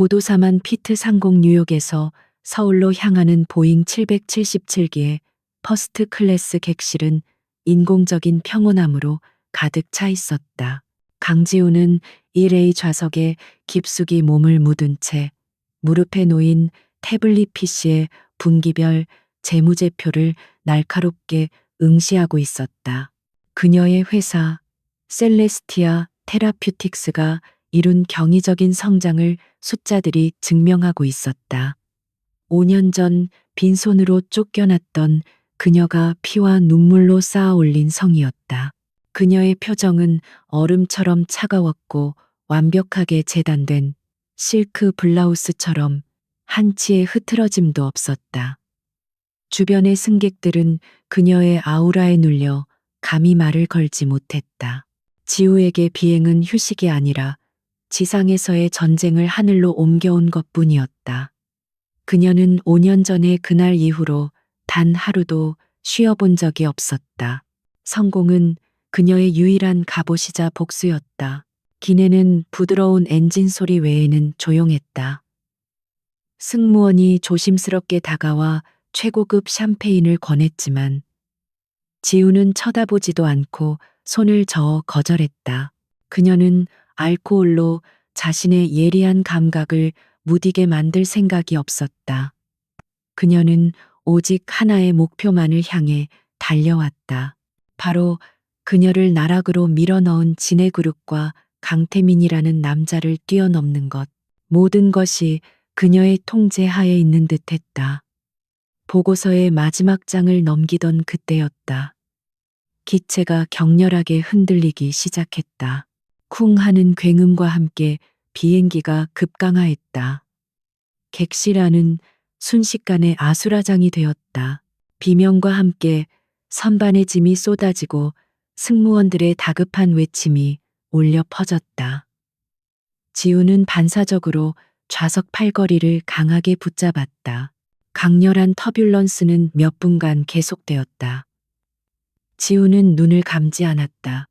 고도 4만 피트 상공 뉴욕에서 서울로 향하는 보잉 777기의 퍼스트 클래스 객실은 인공적인 평온함으로 가득 차 있었다. 강지우는 1A 좌석에 깊숙이 몸을 묻은 채 무릎에 놓인 태블릿 PC에 분기별 재무제표를 날카롭게 응시하고 있었다. 그녀의 회사 셀레스티아 테라퓨틱스가 이룬 경이적인 성장을 숫자들이 증명하고 있었다. 5년 전 빈손으로 쫓겨났던 그녀가 피와 눈물로 쌓아 올린 성이었다. 그녀의 표정은 얼음처럼 차가웠고 완벽하게 재단된 실크 블라우스처럼 한치의 흐트러짐도 없었다. 주변의 승객들은 그녀의 아우라에 눌려 감히 말을 걸지 못했다. 지우에게 비행은 휴식이 아니라 지상에서의 전쟁을 하늘로 옮겨온 것뿐이었다. 그녀는 5년 전의 그날 이후로 단 하루도 쉬어본 적이 없었다. 성공은 그녀의 유일한 갑옷이자 복수였다. 기내는 부드러운 엔진 소리 외에는 조용했다. 승무원이 조심스럽게 다가와 최고급 샴페인을 권했지만 지우는 쳐다보지도 않고 손을 저어 거절했다. 그녀는 알코올로 자신의 예리한 감각을 무디게 만들 생각이 없었다. 그녀는 오직 하나의 목표만을 향해 달려왔다. 바로 그녀를 나락으로 밀어넣은 진해그룹과 강태민이라는 남자를 뛰어넘는 것. 모든 것이 그녀의 통제 하에 있는 듯했다. 보고서의 마지막 장을 넘기던 그때였다. 기체가 격렬하게 흔들리기 시작했다. 쿵 하는 굉음과 함께 비행기가 급강하했다. 객실 안은 순식간에 아수라장이 되었다. 비명과 함께 선반의 짐이 쏟아지고 승무원들의 다급한 외침이 울려 퍼졌다. 지우는 반사적으로 좌석 팔걸이를 강하게 붙잡았다. 강렬한 터뷸런스는 몇 분간 계속되었다. 지우는 눈을 감지 않았다.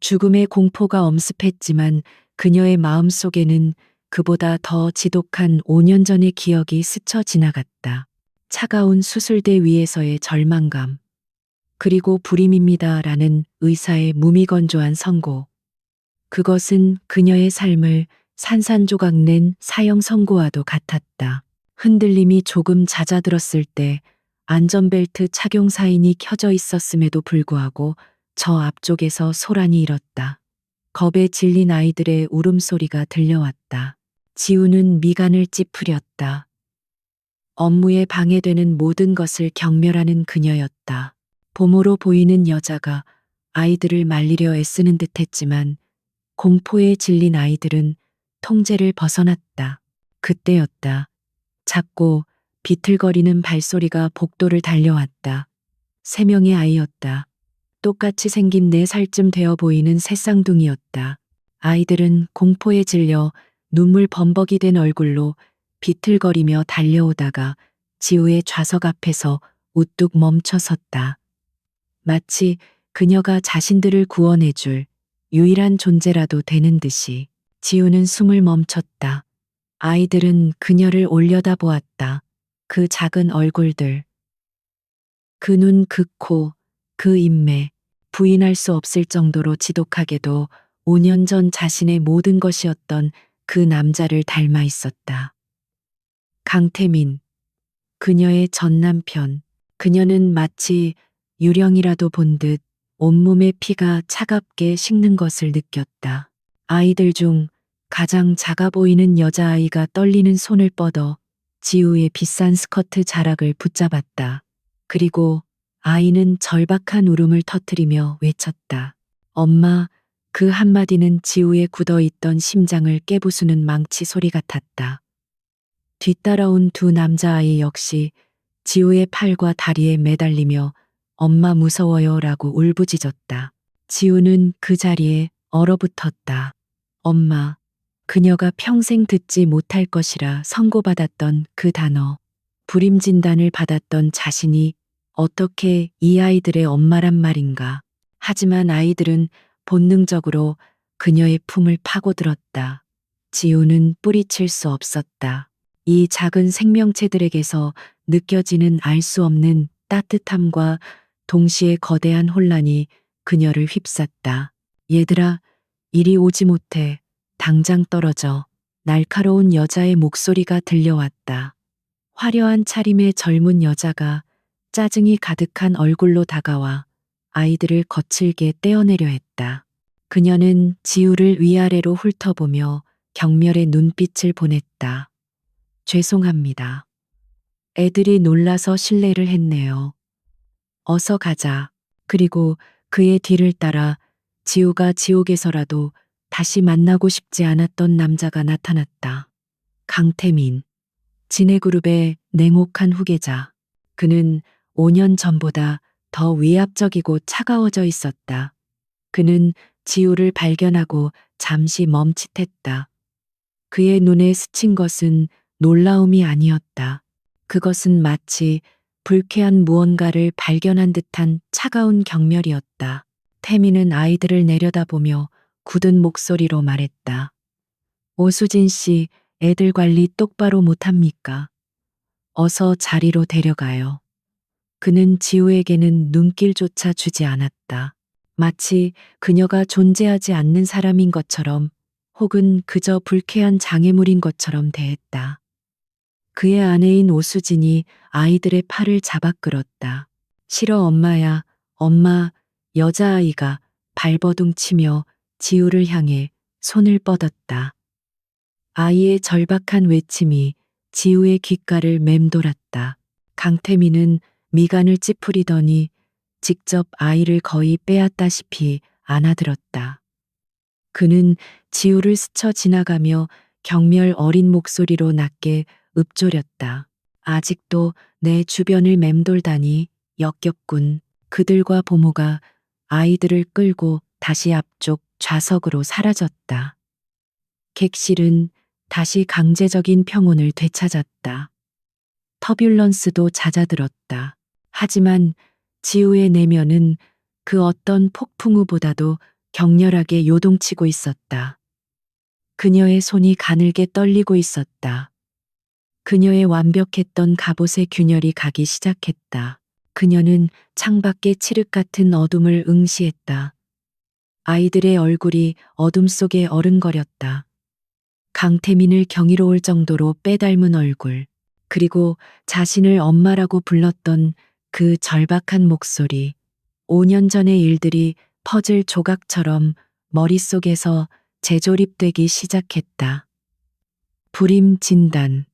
죽음의 공포가 엄습했지만 그녀의 마음 속에는 그보다 더 지독한 5년 전의 기억이 스쳐 지나갔다. 차가운 수술대 위에서의 절망감. 그리고 불임입니다라는 의사의 무미건조한 선고. 그것은 그녀의 삶을 산산조각 낸 사형 선고와도 같았다. 흔들림이 조금 잦아들었을 때 안전벨트 착용 사인이 켜져 있었음에도 불구하고 저 앞쪽에서 소란이 일었다. 겁에 질린 아이들의 울음소리가 들려왔다. 지우는 미간을 찌푸렸다. 업무에 방해되는 모든 것을 경멸하는 그녀였다. 봄으로 보이는 여자가 아이들을 말리려 애쓰는 듯했지만 공포에 질린 아이들은 통제를 벗어났다. 그때였다. 작고 비틀거리는 발소리가 복도를 달려왔다. 3명의 아이였다. 똑같이 생긴 4살쯤 되어 보이는 새쌍둥이였다. 아이들은 공포에 질려 눈물 범벅이 된 얼굴로 비틀거리며 달려오다가 지우의 좌석 앞에서 우뚝 멈춰 섰다. 마치 그녀가 자신들을 구원해줄 유일한 존재라도 되는 듯이. 지우는 숨을 멈췄다. 아이들은 그녀를 올려다보았다. 그 작은 얼굴들. 그 눈, 그 코, 그 인매. 부인할 수 없을 정도로 지독하게도 5년 전 자신의 모든 것이었던 그 남자를 닮아 있었다. 강태민. 그녀의 전 남편. 그녀는 마치 유령이라도 본 듯 온몸의 피가 차갑게 식는 것을 느꼈다. 아이들 중 가장 작아 보이는 여자아이가 떨리는 손을 뻗어 지우의 비싼 스커트 자락을 붙잡았다. 그리고 아이는 절박한 울음을 터뜨리며 외쳤다. 엄마. 그 한마디는 지우의 굳어있던 심장을 깨부수는 망치 소리 같았다. 뒤따라온 2 남자아이 역시 지우의 팔과 다리에 매달리며 엄마 무서워요 라고 울부짖었다. 지우는 그 자리에 얼어붙었다. 엄마. 그녀가 평생 듣지 못할 것이라 선고받았던 그 단어. 불임진단을 받았던 자신이 어떻게 이 아이들의 엄마란 말인가. 하지만 아이들은 본능적으로 그녀의 품을 파고들었다. 지우는 뿌리칠 수 없었다. 이 작은 생명체들에게서 느껴지는 알 수 없는 따뜻함과 동시에 거대한 혼란이 그녀를 휩쌌다. 얘들아, 이리 오지 못해. 당장 떨어져. 날카로운 여자의 목소리가 들려왔다. 화려한 차림의 젊은 여자가 짜증이 가득한 얼굴로 다가와 아이들을 거칠게 떼어내려 했다. 그녀는 지우를 위아래로 훑어보며 경멸의 눈빛을 보냈다. 죄송합니다. 애들이 놀라서 실례를 했네요. 어서 가자. 그리고 그의 뒤를 따라 지우가 지옥에서라도 다시 만나고 싶지 않았던 남자가 나타났다. 강태민. 진해그룹의 냉혹한 후계자. 그는 5년 전보다 더 위압적이고 차가워져 있었다. 그는 지우를 발견하고 잠시 멈칫했다. 그의 눈에 스친 것은 놀라움이 아니었다. 그것은 마치 불쾌한 무언가를 발견한 듯한 차가운 경멸이었다. 태민은 아이들을 내려다보며 굳은 목소리로 말했다. 오수진 씨, 애들 관리 똑바로 못합니까? 어서 자리로 데려가요. 그는 지우에게는 눈길조차 주지 않았다. 마치 그녀가 존재하지 않는 사람인 것처럼 혹은 그저 불쾌한 장애물인 것처럼 대했다. 그의 아내인 오수진이 아이들의 팔을 잡아 끌었다. 싫어 엄마야, 엄마, 여자아이가 발버둥 치며 지우를 향해 손을 뻗었다. 아이의 절박한 외침이 지우의 귓가를 맴돌았다. 강태민은 미간을 찌푸리더니 직접 아이를 거의 빼앗다시피 안아들었다. 그는 지우를 스쳐 지나가며 경멸 어린 목소리로 낮게 읊조렸다. 아직도 내 주변을 맴돌다니 역겹군. 그들과 보모가 아이들을 끌고 다시 앞쪽 좌석으로 사라졌다. 객실은 다시 강제적인 평온을 되찾았다. 터뷸런스도 잦아들었다. 하지만 지우의 내면은 그 어떤 폭풍우보다도 격렬하게 요동치고 있었다. 그녀의 손이 가늘게 떨리고 있었다. 그녀의 완벽했던 갑옷의 균열이 가기 시작했다. 그녀는 창밖의 칠흑 같은 어둠을 응시했다. 아이들의 얼굴이 어둠 속에 어른거렸다. 강태민을 경이로울 정도로 빼닮은 얼굴, 그리고 자신을 엄마라고 불렀던 그 절박한 목소리. 5년 전의 일들이 퍼즐 조각처럼 머릿속에서 재조립되기 시작했다. 불임 진단.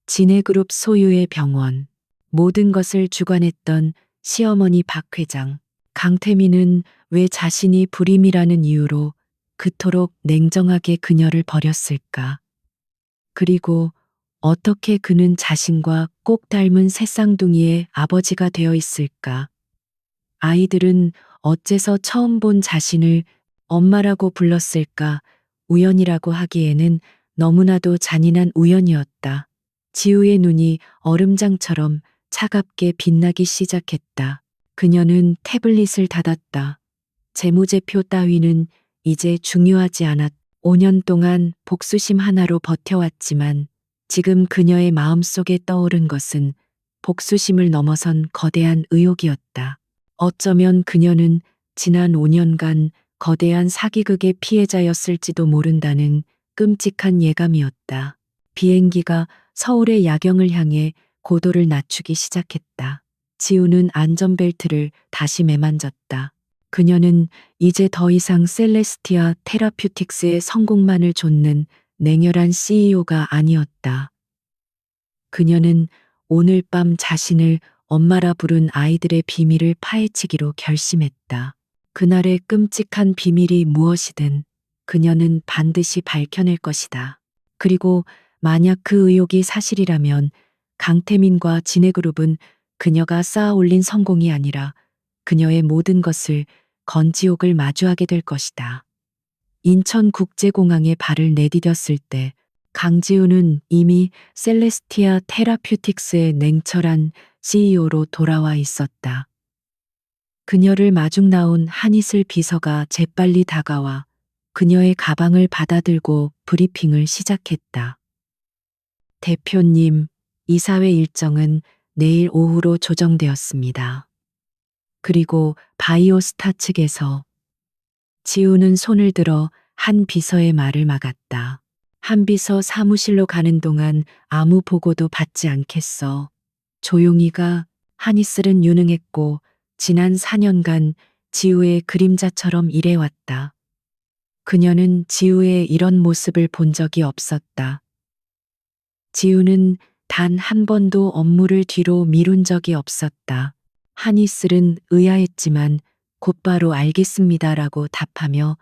진해그룹 소유의 병원. 모든 것을 주관했던 시어머니 박 회장. 강태민은 왜 자신이 불임이라는 이유로 그토록 냉정하게 그녀를 버렸을까? 그리고 어떻게 그는 자신과 꼭 닮은 새쌍둥이의 아버지가 되어 있을까? 아이들은 어째서 처음 본 자신을 엄마라고 불렀을까? 우연이라고 하기에는 너무나도 잔인한 우연이었다. 지우의 눈이 얼음장처럼 차갑게 빛나기 시작했다. 그녀는 태블릿을 닫았다. 재무제표 따위는 이제 중요하지 않았. 5년 동안 복수심 하나로 버텨왔지만 지금 그녀의 마음속에 떠오른 것은 복수심을 넘어선 거대한 의욕이었다. 어쩌면 그녀는 지난 5년간 거대한 사기극의 피해자였을지도 모른다는 끔찍한 예감이었다. 비행기가 서울의 야경을 향해 고도를 낮추기 시작했다. 지우는 안전벨트를 다시 매만졌다. 그녀는 이제 더 이상 셀레스티아 테라퓨틱스의 성공만을 좇는 냉혈한 CEO가 아니었다. 그녀는 오늘 밤 자신을 엄마라 부른 아이들의 비밀을 파헤치기로 결심했다. 그날의 끔찍한 비밀이 무엇이든 그녀는 반드시 밝혀낼 것이다. 그리고 만약 그 의혹이 사실이라면 강태민과 진해그룹은 그녀가 쌓아 올린 성공이 아니라 그녀의 모든 것을 건지옥을 마주하게 될 것이다. 인천국제공항에 발을 내디뎠을 때 강지우는 이미 셀레스티아 테라퓨틱스의 냉철한 CEO로 돌아와 있었다. 그녀를 마중 나온 한이슬 비서가 재빨리 다가와 그녀의 가방을 받아들고 브리핑을 시작했다. 대표님, 이사회 일정은 내일 오후로 조정되었습니다. 그리고 바이오스타 측에서 지우는 손을 들어 한 비서의 말을 막았다. 한 비서 사무실로 가는 동안 아무 보고도 받지 않겠어. 조용히가 한이슬은 유능했고 지난 4년간 지우의 그림자처럼 일해왔다. 그녀는 지우의 이런 모습을 본 적이 없었다. 지우는 단 한 번도 업무를 뒤로 미룬 적이 없었다. 한이슬은 의아했지만 곧바로 알겠습니다라고 답하며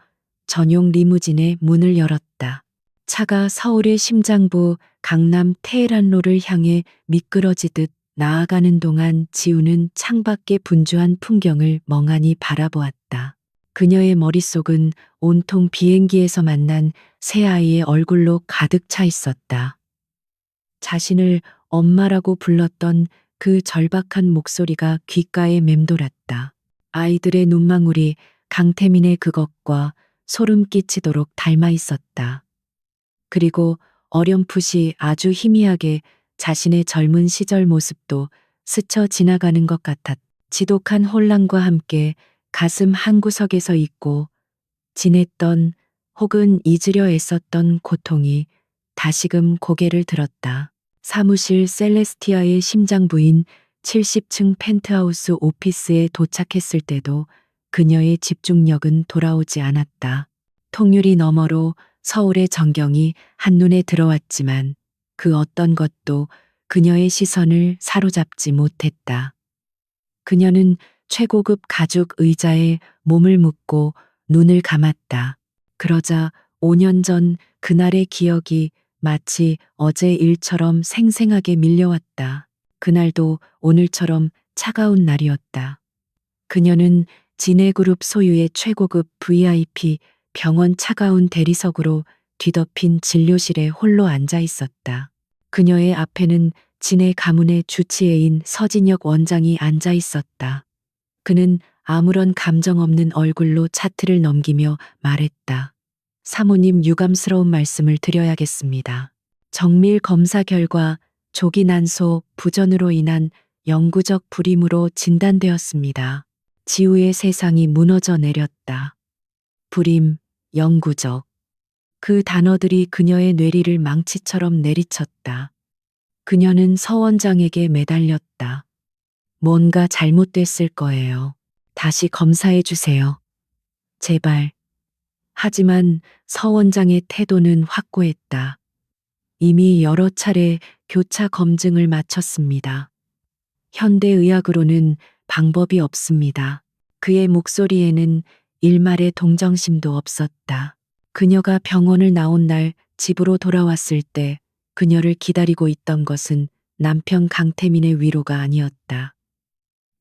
전용 리무진의 문을 열었다. 차가 서울의 심장부 강남 테헤란로를 향해 미끄러지듯 나아가는 동안 지우는 창밖의 분주한 풍경을 멍하니 바라보았다. 그녀의 머릿속은 온통 비행기에서 만난 새 아이의 얼굴로 가득 차 있었다. 자신을 엄마라고 불렀던 그 절박한 목소리가 귓가에 맴돌았다. 아이들의 눈망울이 강태민의 그것과 소름 끼치도록 닮아 있었다. 그리고 어렴풋이 아주 희미하게 자신의 젊은 시절 모습도 스쳐 지나가는 것 같았다. 지독한 혼란과 함께 가슴 한구석에서 잊고 지냈던 혹은 잊으려 애썼던 고통이 다시금 고개를 들었다. 사무실 셀레스티아의 심장부인 70층 펜트하우스 오피스에 도착했을 때도 그녀의 집중력은 돌아오지 않았다. 통유리 너머로 서울의 전경이 한눈에 들어왔지만 그 어떤 것도 그녀의 시선을 사로잡지 못했다. 그녀는 최고급 가죽 의자에 몸을 묻고 눈을 감았다. 그러자 5년 전 그날의 기억이 마치 어제 일처럼 생생하게 밀려왔다. 그날도 오늘처럼 차가운 날이었다. 그녀는 진해그룹 소유의 최고급 VIP 병원 차가운 대리석으로 뒤덮인 진료실에 홀로 앉아 있었다. 그녀의 앞에는 진해 가문의 주치의인 서진혁 원장이 앉아 있었다. 그는 아무런 감정 없는 얼굴로 차트를 넘기며 말했다. 사모님, 유감스러운 말씀을 드려야겠습니다. 정밀 검사 결과 조기 난소 부전으로 인한 영구적 불임으로 진단되었습니다. 지우의 세상이 무너져 내렸다. 불임, 영구적. 그 단어들이 그녀의 뇌리를 망치처럼 내리쳤다. 그녀는 서 원장에게 매달렸다. 뭔가 잘못됐을 거예요. 다시 검사해 주세요. 제발. 하지만 서 원장의 태도는 확고했다. 이미 여러 차례 교차 검증을 마쳤습니다. 현대의학으로는 방법이 없습니다. 그의 목소리에는 일말의 동정심도 없었다. 그녀가 병원을 나온 날 집으로 돌아왔을 때 그녀를 기다리고 있던 것은 남편 강태민의 위로가 아니었다.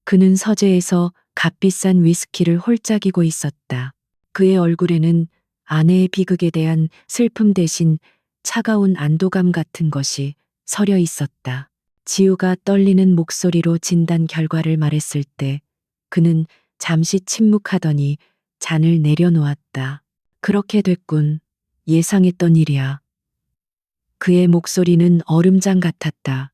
그는 서재에서 값비싼 위스키를 홀짝이고 있었다. 그의 얼굴에는 아내의 비극에 대한 슬픔 대신 차가운 안도감 같은 것이 서려 있었다. 지우가 떨리는 목소리로 진단 결과를 말했을 때 그는 잠시 침묵하더니 잔을 내려놓았다. 그렇게 됐군. 예상했던 일이야. 그의 목소리는 얼음장 같았다.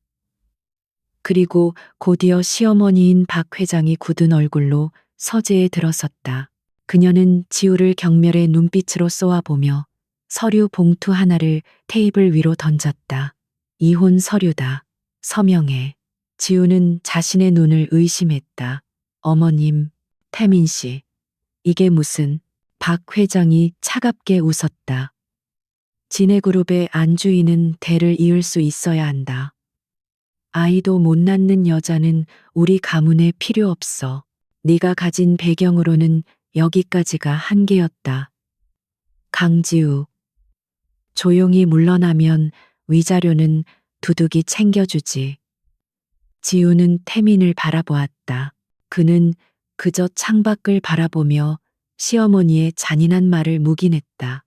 그리고 곧이어 시어머니인 박 회장이 굳은 얼굴로 서재에 들어섰다. 그녀는 지우를 경멸의 눈빛으로 쏘아보며 서류 봉투 하나를 테이블 위로 던졌다. 이혼 서류다. 서명해. 지우는 자신의 눈을 의심했다. 어머님, 태민 씨. 이게 무슨... 박 회장이 차갑게 웃었다. 진해그룹의 안주인은 대를 이을 수 있어야 한다. 아이도 못 낳는 여자는 우리 가문에 필요 없어. 네가 가진 배경으로는 여기까지가 한계였다. 강지우. 조용히 물러나면 위자료는 두둑이 챙겨주지. 지우는 태민을 바라보았다. 그는 그저 창밖을 바라보며 시어머니의 잔인한 말을 묵인했다.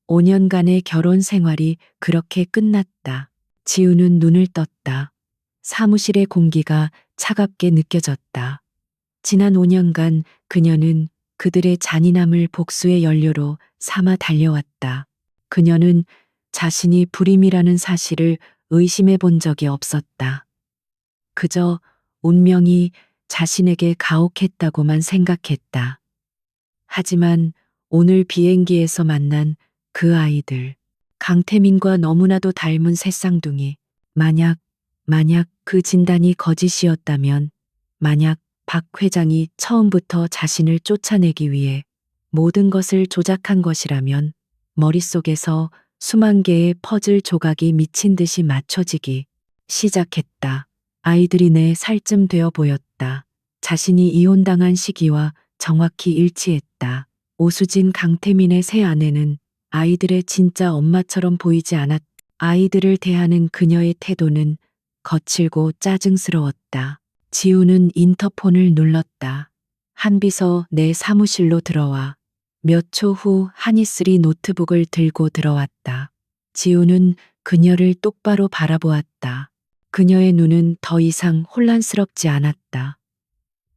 5년간의 결혼 생활이 그렇게 끝났다. 지우는 눈을 떴다. 사무실의 공기가 차갑게 느껴졌다. 지난 5년간 그녀는 그들의 잔인함을 복수의 연료로 삼아 달려왔다. 그녀는 자신이 불임이라는 사실을 의심해 본 적이 없었다. 그저 운명이 자신에게 가혹했다고만 생각했다. 하지만 오늘 비행기에서 만난 그 아이들, 강태민과 너무나도 닮은 새쌍둥이, 만약 그 진단이 거짓이었다면, 만약 박 회장이 처음부터 자신을 쫓아내기 위해 모든 것을 조작한 것이라면 머릿속에서 수만 개의 퍼즐 조각이 미친 듯이 맞춰지기 시작했다. 아이들이 내 살쯤 되어 보였다. 자신이 이혼당한 시기와 정확히 일치했다. 오수진 강태민의 새 아내는 아이들의 진짜 엄마처럼 보이지 않았다. 아이들을 대하는 그녀의 태도는 거칠고 짜증스러웠다. 지우는 인터폰을 눌렀다. 한비서 내 사무실로 들어와 몇 초 후 한이슬이 노트북을 들고 들어왔다. 지우는 그녀를 똑바로 바라보았다. 그녀의 눈은 더 이상 혼란스럽지 않았다.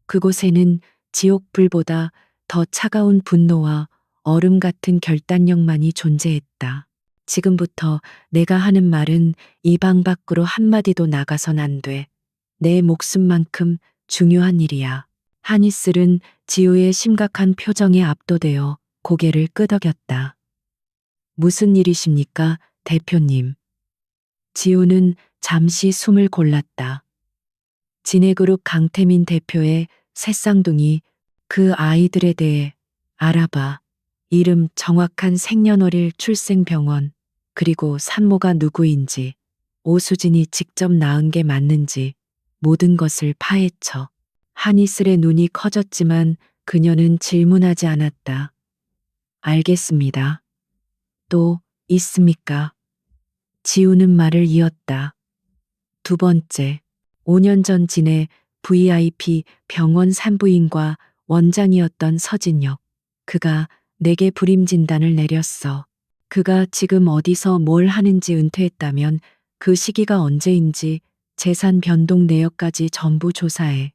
그곳에는 지옥불보다 더 차가운 분노와 얼음 같은 결단력만이 존재했다. 지금부터 내가 하는 말은 이 방 밖으로 한마디도 나가선 안 돼. 내 목숨만큼 중요한 일이야. 한이슬은 지우의 심각한 표정에 압도되어 고개를 끄덕였다. 무슨 일이십니까, 대표님? 지우는 잠시 숨을 골랐다. 진해그룹 강태민 대표의 새쌍둥이 그 아이들에 대해 알아봐. 이름, 정확한 생년월일, 출생병원, 그리고 산모가 누구인지, 오수진이 직접 낳은 게 맞는지 모든 것을 파헤쳐. 한이슬의 눈이 커졌지만 그녀는 질문하지 않았다. 알겠습니다. 또 있습니까? 지우는 말을 이었다. 두 번째, 5년 전 진해 VIP 병원 산부인과 원장이었던 서진혁. 그가 내게 불임 진단을 내렸어. 그가 지금 어디서 뭘 하는지 은퇴했다면 그 시기가 언제인지 재산 변동 내역까지 전부 조사해.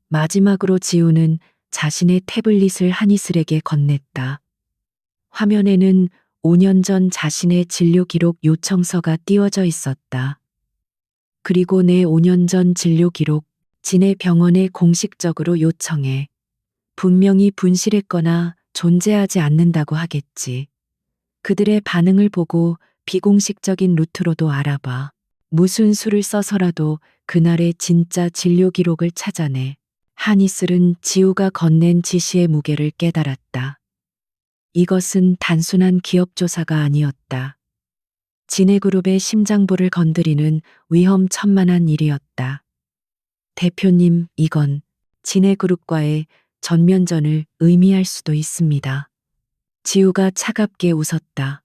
마지막으로 지우는 자신의 태블릿을 한이슬에게 건넸다. 화면에는 5년 전 자신의 진료 기록 요청서가 띄워져 있었다. 그리고 내 5년 전 진료 기록, 진해 병원에 공식적으로 요청해. 분명히 분실했거나 존재하지 않는다고 하겠지. 그들의 반응을 보고 비공식적인 루트로도 알아봐. 무슨 수를 써서라도 그날의 진짜 진료 기록을 찾아내. 한이슬은 지우가 건넨 지시의 무게를 깨달았다. 이것은 단순한 기업 조사가 아니었다. 진해그룹의 심장부를 건드리는 위험천만한 일이었다. 대표님, 이건 진해그룹과의 전면전을 의미할 수도 있습니다. 지우가 차갑게 웃었다.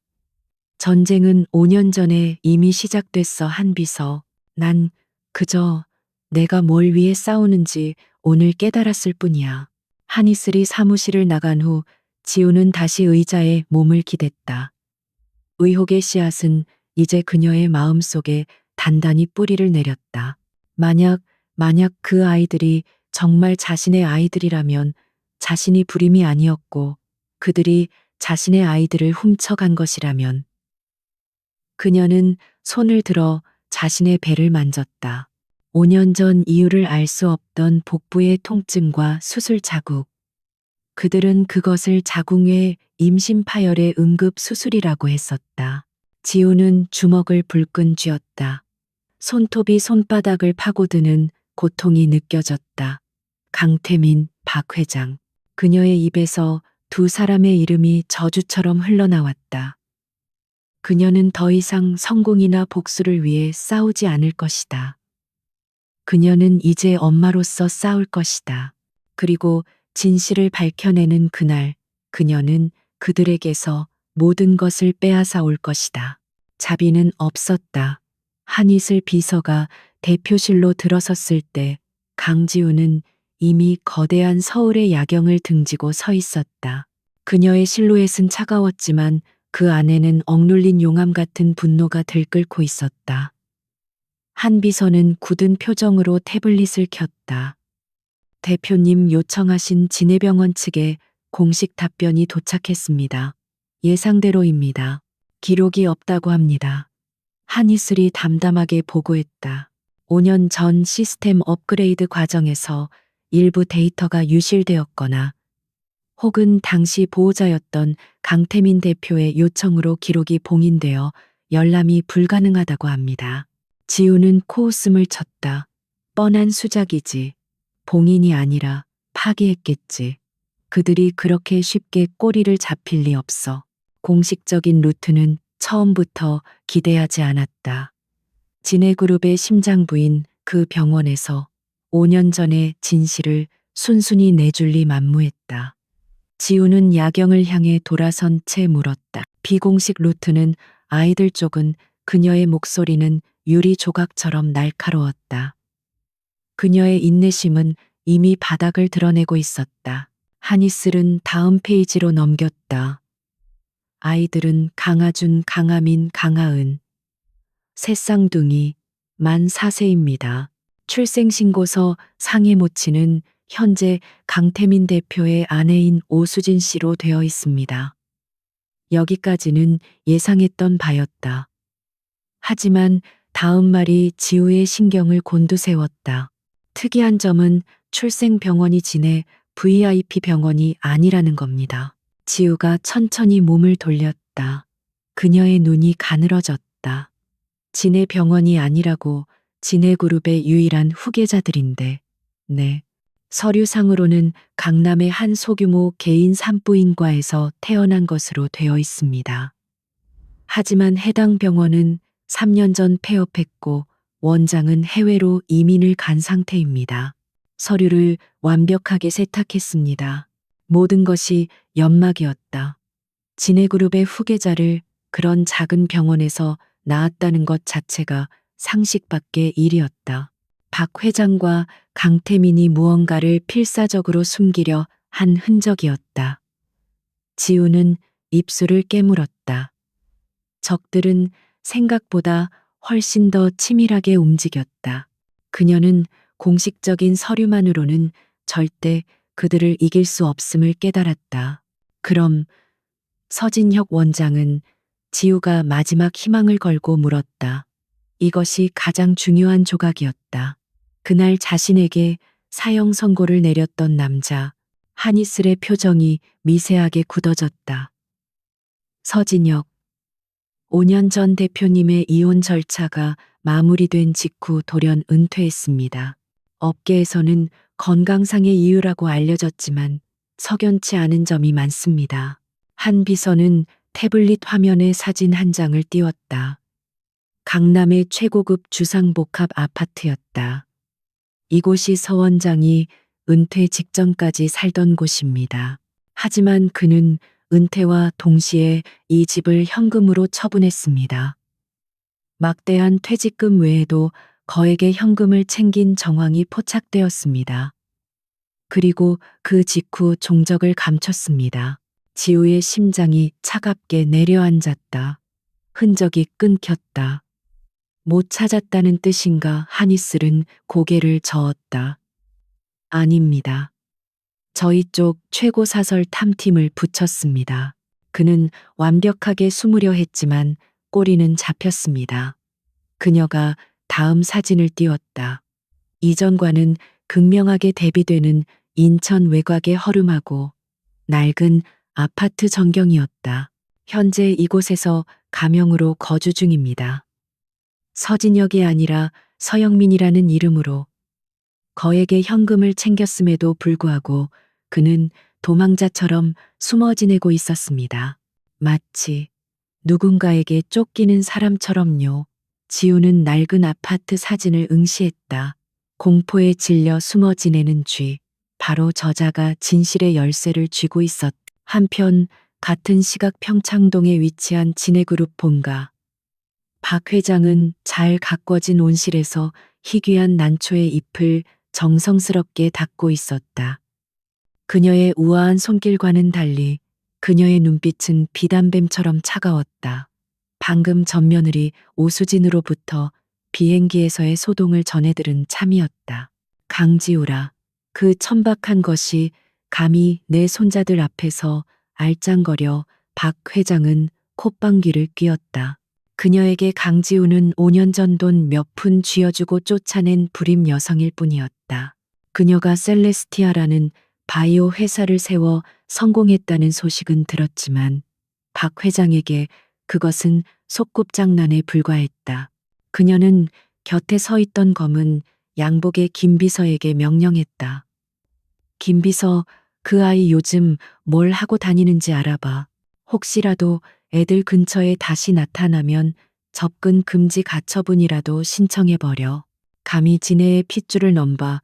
전쟁은 5년 전에 이미 시작됐어, 한비서. 난 그저 내가 뭘 위해 싸우는지 오늘 깨달았을 뿐이야. 한이슬이 사무실을 나간 후 지우는 다시 의자에 몸을 기댔다. 의혹의 씨앗은 이제 그녀의 마음속에 단단히 뿌리를 내렸다. 만약 그 아이들이 정말 자신의 아이들이라면 자신이 불임이 아니었고 그들이 자신의 아이들을 훔쳐간 것이라면 그녀는 손을 들어 자신의 배를 만졌다. 5년 전 이유를 알 수 없던 복부의 통증과 수술 자국. 그들은 그것을 자궁외 임신 파열의 응급 수술이라고 했었다. 지우는 주먹을 불끈 쥐었다. 손톱이 손바닥을 파고드는 고통이 느껴졌다. 강태민, 박 회장. 그녀의 입에서 두 사람의 이름이 저주처럼 흘러나왔다. 그녀는 더 이상 성공이나 복수를 위해 싸우지 않을 것이다. 그녀는 이제 엄마로서 싸울 것이다. 그리고 진실을 밝혀내는 그날, 그녀는 그들에게서 모든 것을 빼앗아 올 것이다. 자비는 없었다. 한이슬 비서가 대표실로 들어섰을 때 강지우는 이미 거대한 서울의 야경을 등지고 서 있었다. 그녀의 실루엣은 차가웠지만 그 안에는 억눌린 용암 같은 분노가 들끓고 있었다. 한 비서는 굳은 표정으로 태블릿을 켰다. 대표님 요청하신 진해병원 측에 공식 답변이 도착했습니다. 예상대로입니다. 기록이 없다고 합니다. 한이슬이 담담하게 보고했다. 5년 전 시스템 업그레이드 과정에서 일부 데이터가 유실되었거나 혹은 당시 보호자였던 강태민 대표의 요청으로 기록이 봉인되어 열람이 불가능하다고 합니다. 지우는 코웃음을 쳤다. 뻔한 수작이지. 봉인이 아니라 파기했겠지. 그들이 그렇게 쉽게 꼬리를 잡힐 리 없어. 공식적인 루트는 처음부터 기대하지 않았다. 진해그룹의 심장부인 그 병원에서 5년 전의 진실을 순순히 내줄리 만무했다. 지우는 야경을 향해 돌아선 채 물었다. 비공식 루트는 아이들 쪽은 그녀의 목소리는 유리 조각처럼 날카로웠다. 그녀의 인내심은 이미 바닥을 드러내고 있었다. 한이슬은 다음 페이지로 넘겼다. 아이들은 강아준, 강아민, 강아은. 새 쌍둥이, 만 4세입니다. 출생신고서 상해 모치는 현재 강태민 대표의 아내인 오수진 씨로 되어 있습니다. 여기까지는 예상했던 바였다. 하지만 다음 말이 지우의 신경을 곤두세웠다. 특이한 점은 출생병원이 진해 VIP 병원이 아니라는 겁니다. 지우가 천천히 몸을 돌렸다. 그녀의 눈이 가늘어졌다. 진해 병원이 아니라고 진해그룹의 유일한 후계자들인데, 네. 서류상으로는 강남의 한 소규모 개인 산부인과에서 태어난 것으로 되어 있습니다. 하지만 해당 병원은 3년 전 폐업했고 원장은 해외로 이민을 간 상태입니다. 서류를 완벽하게 세탁했습니다. 모든 것이 연막이었다. 진해그룹의 후계자를 그런 작은 병원에서 낳았다는 것 자체가 상식 밖의 일이었다. 박 회장과 강태민이 무언가를 필사적으로 숨기려 한 흔적이었다. 지우는 입술을 깨물었다. 적들은 생각보다 훨씬 더 치밀하게 움직였다. 그녀는 공식적인 서류만으로는 절대 그들을 이길 수 없음을 깨달았다. 그럼 서진혁 원장은 지우가 마지막 희망을 걸고 물었다. 이것이 가장 중요한 조각이었다. 그날 자신에게 사형 선고를 내렸던 남자, 한이슬의 표정이 미세하게 굳어졌다. 서진혁, 5년 전 대표님의 이혼 절차가 마무리된 직후 돌연 은퇴했습니다. 업계에서는 건강상의 이유라고 알려졌지만 석연치 않은 점이 많습니다. 한 비서는 태블릿 화면에 사진 한 장을 띄웠다. 강남의 최고급 주상복합 아파트였다. 이곳이 서 원장이 은퇴 직전까지 살던 곳입니다. 하지만 그는 은퇴와 동시에 이 집을 현금으로 처분했습니다. 막대한 퇴직금 외에도 거액의 현금을 챙긴 정황이 포착되었습니다. 그리고 그 직후 종적을 감췄습니다. 지우의 심장이 차갑게 내려앉았다. 흔적이 끊겼다. 못 찾았다는 뜻인가 한이슬은 고개를 저었다. 아닙니다. 저희 쪽 최고 사설 탐팀을 붙였습니다. 그는 완벽하게 숨으려 했지만 꼬리는 잡혔습니다. 그녀가 다음 사진을 띄웠다. 이전과는 극명하게 대비되는 인천 외곽의 허름하고 낡은 아파트 전경이었다. 현재 이곳에서 가명으로 거주 중입니다. 서진혁이 아니라 서영민이라는 이름으로 거액의 현금을 챙겼음에도 불구하고 그는 도망자처럼 숨어 지내고 있었습니다. 마치 누군가에게 쫓기는 사람처럼요. 지우는 낡은 아파트 사진을 응시했다. 공포에 질려 숨어 지내는 쥐. 바로 저자가 진실의 열쇠를 쥐고 있었다. 한편 같은 시각 평창동에 위치한 진해그룹 본가. 박 회장은 잘 가꿔진 온실에서 희귀한 난초의 잎을 정성스럽게 닦고 있었다. 그녀의 우아한 손길과는 달리 그녀의 눈빛은 비단뱀처럼 차가웠다. 방금 전며느리 오수진으로부터 비행기에서의 소동을 전해들은 참이었다. 강지우라. 그 천박한 것이 감히 내 손자들 앞에서 알짱거려. 박 회장은 콧방귀를 뀌었다. 그녀에게 강지우는 5년 전 돈 몇 푼 쥐어주고 쫓아낸 불임 여성일 뿐이었다. 그녀가 셀레스티아라는 바이오 회사를 세워 성공했다는 소식은 들었지만 박 회장에게 그것은 소꿉장난에 불과했다. 그녀는 곁에 서 있던 검은 양복의 김비서에게 명령했다. 김비서, 그 아이 요즘 뭘 하고 다니는지 알아봐. 혹시라도 애들 근처에 다시 나타나면 접근 금지 가처분이라도 신청해버려. 감히 지네의 핏줄을 넘봐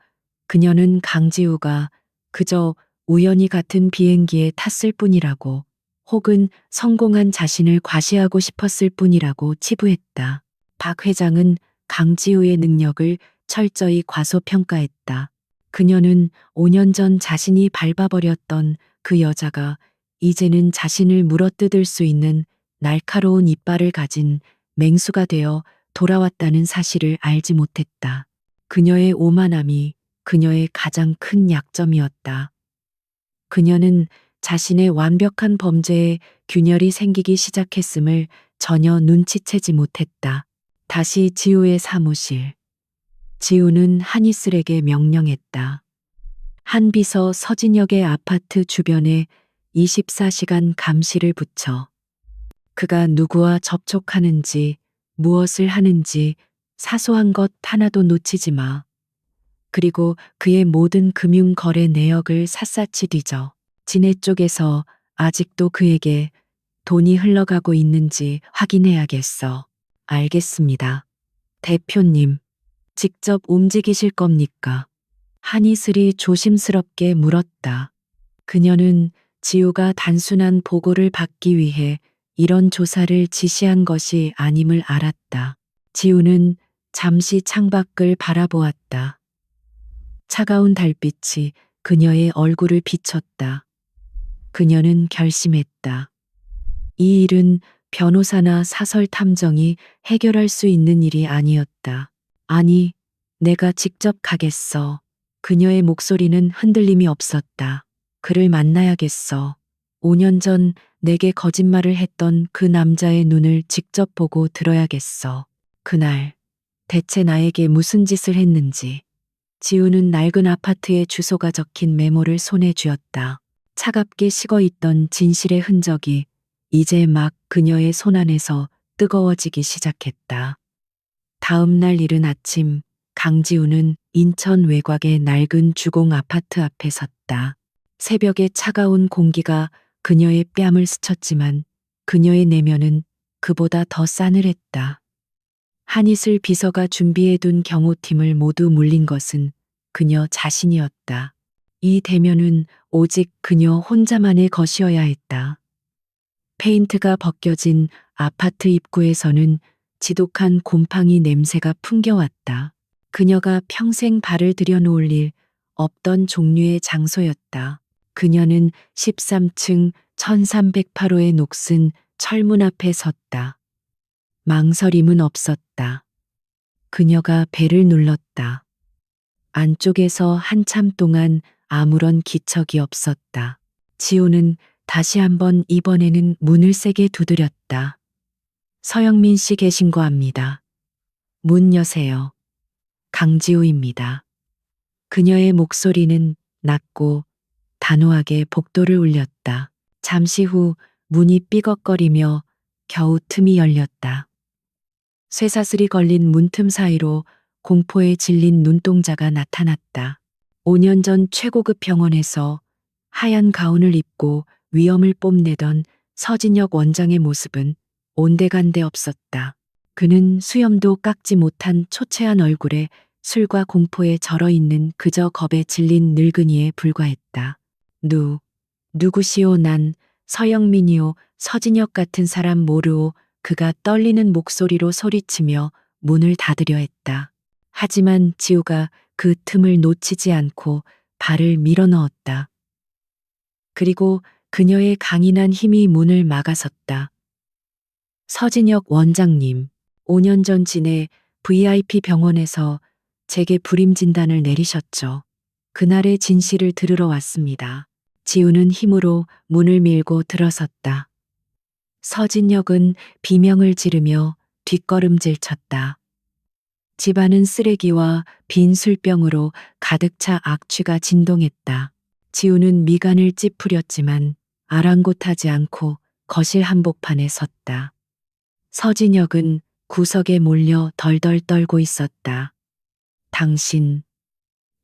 그녀는 강지우가 그저 우연히 같은 비행기에 탔을 뿐이라고, 혹은 성공한 자신을 과시하고 싶었을 뿐이라고 치부했다. 박 회장은 강지우의 능력을 철저히 과소평가했다. 그녀는 5년 전 자신이 밟아버렸던 그 여자가 이제는 자신을 물어뜯을 수 있는 날카로운 이빨을 가진 맹수가 되어 돌아왔다는 사실을 알지 못했다. 그녀의 오만함이 그녀의 가장 큰 약점이었다. 그녀는 자신의 완벽한 범죄에 균열이 생기기 시작했음을 전혀 눈치채지 못했다. 다시 지우의 사무실. 지우는 한이슬에게 명령했다. 한비서 서진혁의 아파트 주변에 24시간 감시를 붙여. 그가 누구와 접촉하는지, 무엇을 하는지 사소한 것 하나도 놓치지 마. 그리고 그의 모든 금융 거래 내역을 샅샅이 뒤져. 지네 쪽에서 아직도 그에게 돈이 흘러가고 있는지 확인해야겠어. 알겠습니다. 대표님, 직접 움직이실 겁니까? 한이슬이 조심스럽게 물었다. 그녀는 지우가 단순한 보고를 받기 위해 이런 조사를 지시한 것이 아님을 알았다. 지우는 잠시 창밖을 바라보았다. 차가운 달빛이 그녀의 얼굴을 비췄다. 그녀는 결심했다. 이 일은 변호사나 사설 탐정이 해결할 수 있는 일이 아니었다. 아니, 내가 직접 가겠어. 그녀의 목소리는 흔들림이 없었다. 그를 만나야겠어. 5년 전 내게 거짓말을 했던 그 남자의 눈을 직접 보고 들어야겠어. 그날 대체 나에게 무슨 짓을 했는지. 지우는 낡은 아파트의 주소가 적힌 메모를 손에 쥐었다. 차갑게 식어 있던 진실의 흔적이 이제 막 그녀의 손안에서 뜨거워지기 시작했다. 다음 날 이른 아침, 강지우는 인천 외곽의 낡은 주공 아파트 앞에 섰다. 새벽의 차가운 공기가 그녀의 뺨을 스쳤지만 그녀의 내면은 그보다 더 싸늘했다. 한이슬 비서가 준비해둔 경호팀을 모두 물린 것은 그녀 자신이었다. 이 대면은 오직 그녀 혼자만의 것이어야 했다. 페인트가 벗겨진 아파트 입구에서는 지독한 곰팡이 냄새가 풍겨왔다. 그녀가 평생 발을 들여놓을 일 없던 종류의 장소였다. 그녀는 13층 1308호의 녹슨 철문 앞에 섰다. 망설임은 없었다. 그녀가 벨을 눌렀다. 안쪽에서 한참 동안 아무런 기척이 없었다. 지우는 다시 한번 이번에는 문을 세게 두드렸다. 서영민 씨 계신거 압니다. 문 여세요. 강지우입니다. 그녀의 목소리는 낮고 단호하게 복도를 울렸다. 잠시 후 문이 삐걱거리며 겨우 틈이 열렸다. 쇠사슬이 걸린 문틈 사이로 공포에 질린 눈동자가 나타났다. 5년 전 최고급 병원에서 하얀 가운을 입고 위험을 뽐내던 서진혁 원장의 모습은 온데간데 없었다. 그는 수염도 깎지 못한 초췌한 얼굴에 술과 공포에 절어있는 그저 겁에 질린 늙은이에 불과했다. 누구시오? 난 서영민이오. 서진혁 같은 사람 모르오. 그가 떨리는 목소리로 소리치며 문을 닫으려 했다. 하지만 지우가 그 틈을 놓치지 않고 발을 밀어넣었다. 그리고 그녀의 강인한 힘이 문을 막아섰다. 서진혁 원장님, 5년 전 진해 VIP 병원에서 제게 불임 진단을 내리셨죠. 그날의 진실을 들으러 왔습니다. 지우는 힘으로 문을 밀고 들어섰다. 서진혁은 비명을 지르며 뒷걸음질 쳤다. 집안은 쓰레기와 빈 술병으로 가득 차 악취가 진동했다. 지우는 미간을 찌푸렸지만 아랑곳하지 않고 거실 한복판에 섰다. 서진혁은 구석에 몰려 덜덜 떨고 있었다.